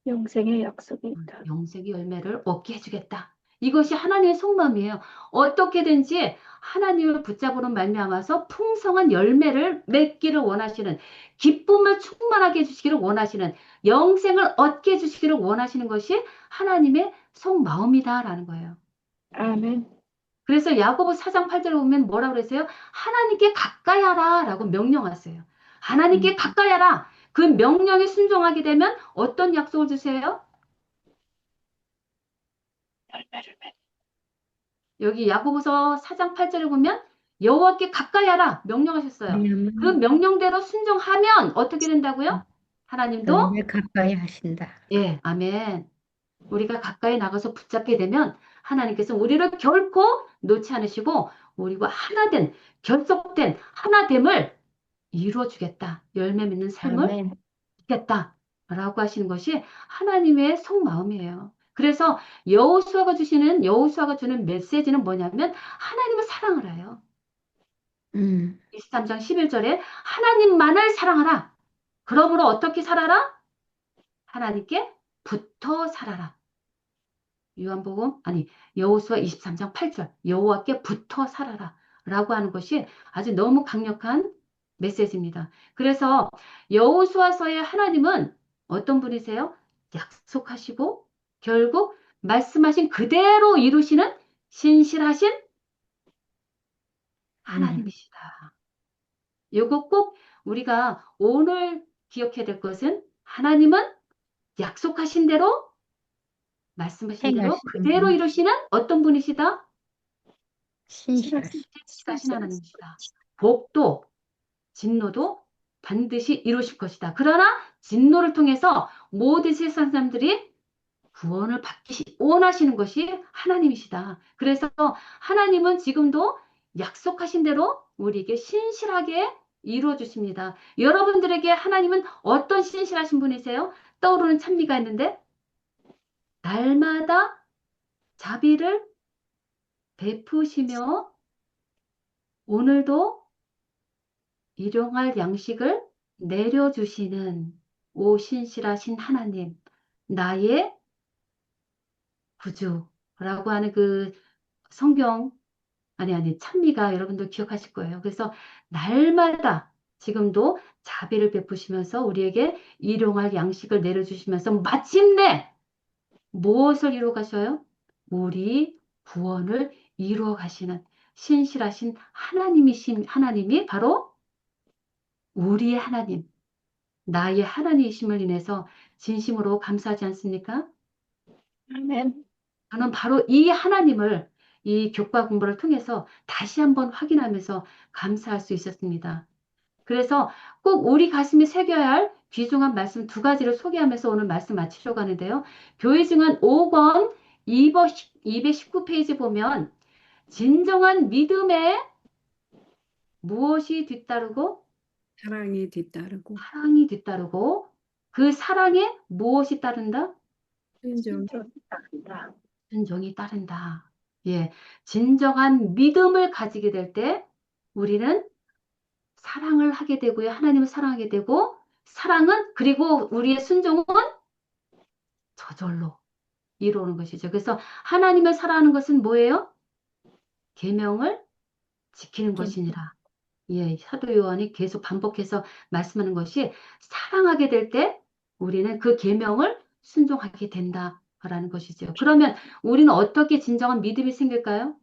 영생의 약속이 있다. 영생의 열매를 얻게 해주겠다. 이것이 하나님의 속마음이에요. 어떻게든지 하나님을 붙잡으로 말미암아서 풍성한 열매를 맺기를 원하시는, 기쁨을 충만하게 해주시기를 원하시는, 영생을 얻게 해주시기를 원하시는 것이 하나님의 속마음이다라는 거예요. 아멘. 그래서 야고보 4장 8절에 보면 뭐라고 그랬어요? 하나님께 가까이 하라라고 명령하세요. 하나님께 가까이 하라. 그 명령에 순종하게 되면 어떤 약속을 주세요? 열매를 맺. 여기 야고보서 4장 8절에 보면 여호와께 가까이 하라 명령하셨어요. 그 왜냐하면 명령대로 순종하면 어떻게 된다고요? 하나님도 열매 가까이 하신다. 예, 아멘. 우리가 가까이 나가서 붙잡게 되면 하나님께서 우리를 결코 놓지 않으시고 우리와 하나된 결속된 하나됨을 이루어주겠다. 열매 맺는 삶을 아멘. 주겠다라고 하시는 것이 하나님의 속마음이에요. 그래서 여호수아가 주는 메시지는 뭐냐면 하나님을 사랑하라요. 23장 11절에 하나님만을 사랑하라. 그러므로 어떻게 살아라? 하나님께 붙어 살아라. 요한복음 아니 여호수아 23장 8절 여호와께 붙어 살아라 라고 하는 것이 아주 너무 강력한 메시지입니다. 그래서 여호수아서의 하나님은 어떤 분이세요? 약속하시고 결국 말씀하신 그대로 이루시는 신실하신 하나님이시다. 이거 꼭 우리가 오늘 기억해야 될 것은 하나님은 약속하신 대로 말씀하신 대로 행하시는 그대로 분, 이루시는 어떤 분이시다? 신실하신 신실하신 하나님이시다. 복도 진노도 반드시 이루실 것이다. 그러나 진노를 통해서 모든 세상 사람들이 구원을 받기 원하시는 것이 하나님이시다. 그래서 하나님은 지금도 약속하신 대로 우리에게 신실하게 이루어 주십니다. 여러분들에게 하나님은 어떤 신실하신 분이세요? 떠오르는 찬미가 있는데 날마다 자비를 베푸시며 오늘도 일용할 양식을 내려주시는 오 신실하신 하나님, 나의 구주라고 하는 그 성경, 아니, 찬미가 여러분들 기억하실 거예요. 그래서 날마다 지금도 자비를 베푸시면서 우리에게 일용할 양식을 내려주시면서 마침내 무엇을 이루어 가셔요? 우리 구원을 이루어 가시는 신실하신 하나님이 바로 우리의 하나님, 나의 하나님이심을 인해서 진심으로 감사하지 않습니까? 아멘. 저는 바로 이 하나님을 이 교과 공부를 통해서 다시 한번 확인하면서 감사할 수 있었습니다. 그래서 꼭 우리 가슴에 새겨야 할 귀중한 말씀 두 가지를 소개하면서 오늘 말씀 마치려고 하는데요. 교회 증언 5권 219페이지 보면 진정한 믿음에 무엇이 뒤따르고 사랑이 뒤따르고 사랑이 뒤따르고 그 사랑에 무엇이 따른다? 순종. 순종이 따른다. 예, 진정한 믿음을 가지게 될 때 우리는 사랑을 하게 되고요. 하나님을 사랑하게 되고 사랑은 그리고 우리의 순종은 저절로 이루어오는 것이죠. 그래서 하나님을 사랑하는 것은 뭐예요? 계명을 지키는 것이니라. 예, 사도 요한이 계속 반복해서 말씀하는 것이 사랑하게 될 때 우리는 그 계명을 순종하게 된다라는 것이죠. 그러면 우리는 어떻게 진정한 믿음이 생길까요?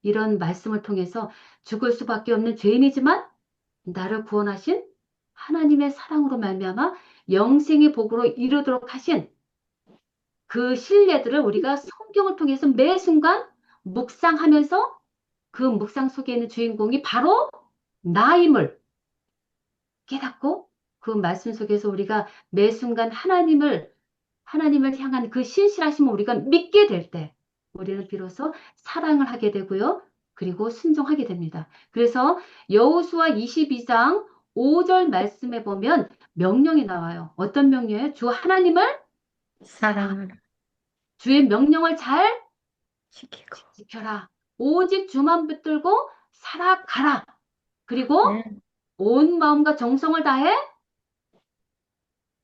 이런 말씀을 통해서 죽을 수밖에 없는 죄인이지만 나를 구원하신 하나님의 사랑으로 말미암아 영생의 복으로 이루도록 하신 그 신뢰들을 우리가 성경을 통해서 매 순간 묵상하면서 그 묵상 속에 있는 주인공이 바로 나임을 깨닫고 그 말씀 속에서 우리가 매 순간 하나님을 향한 그 신실하심을 우리가 믿게 될 때 우리는 비로소 사랑을 하게 되고요. 그리고 순종하게 됩니다. 그래서 여호수아 22장 5절 말씀에 보면 명령이 나와요. 어떤 명령이에요? 주 하나님을 사랑하라, 주의 명령을 잘 지키고, 지켜라. 오직 주만 붙들고 살아가라. 그리고 네, 온 마음과 정성을 다해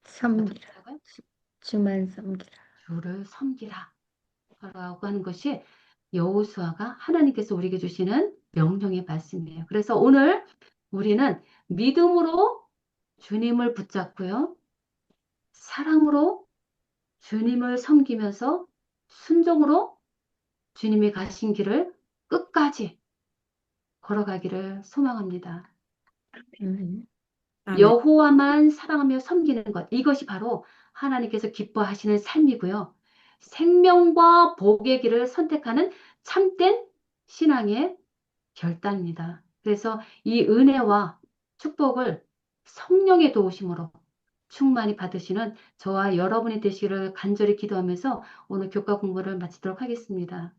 어떻게 섬기라, 살아가요? 주만 섬기라. 주를 섬기라. 라고 하는 것이 여호수아가 하나님께서 우리에게 주시는 명령의 말씀이에요. 그래서 오늘 우리는 믿음으로 주님을 붙잡고요. 사랑으로 주님을 섬기면서 순종으로 주님이 가신 길을 끝까지 걸어가기를 소망합니다. 아멘. 아멘. 여호와만 사랑하며 섬기는 것. 이것이 바로 하나님께서 기뻐하시는 삶이고요. 생명과 복의 길을 선택하는 참된 신앙의 결단입니다. 그래서 이 은혜와 축복을 성령의 도우심으로 충만히 받으시는 저와 여러분이 되시기를 간절히 기도하면서 오늘 교과 공부를 마치도록 하겠습니다.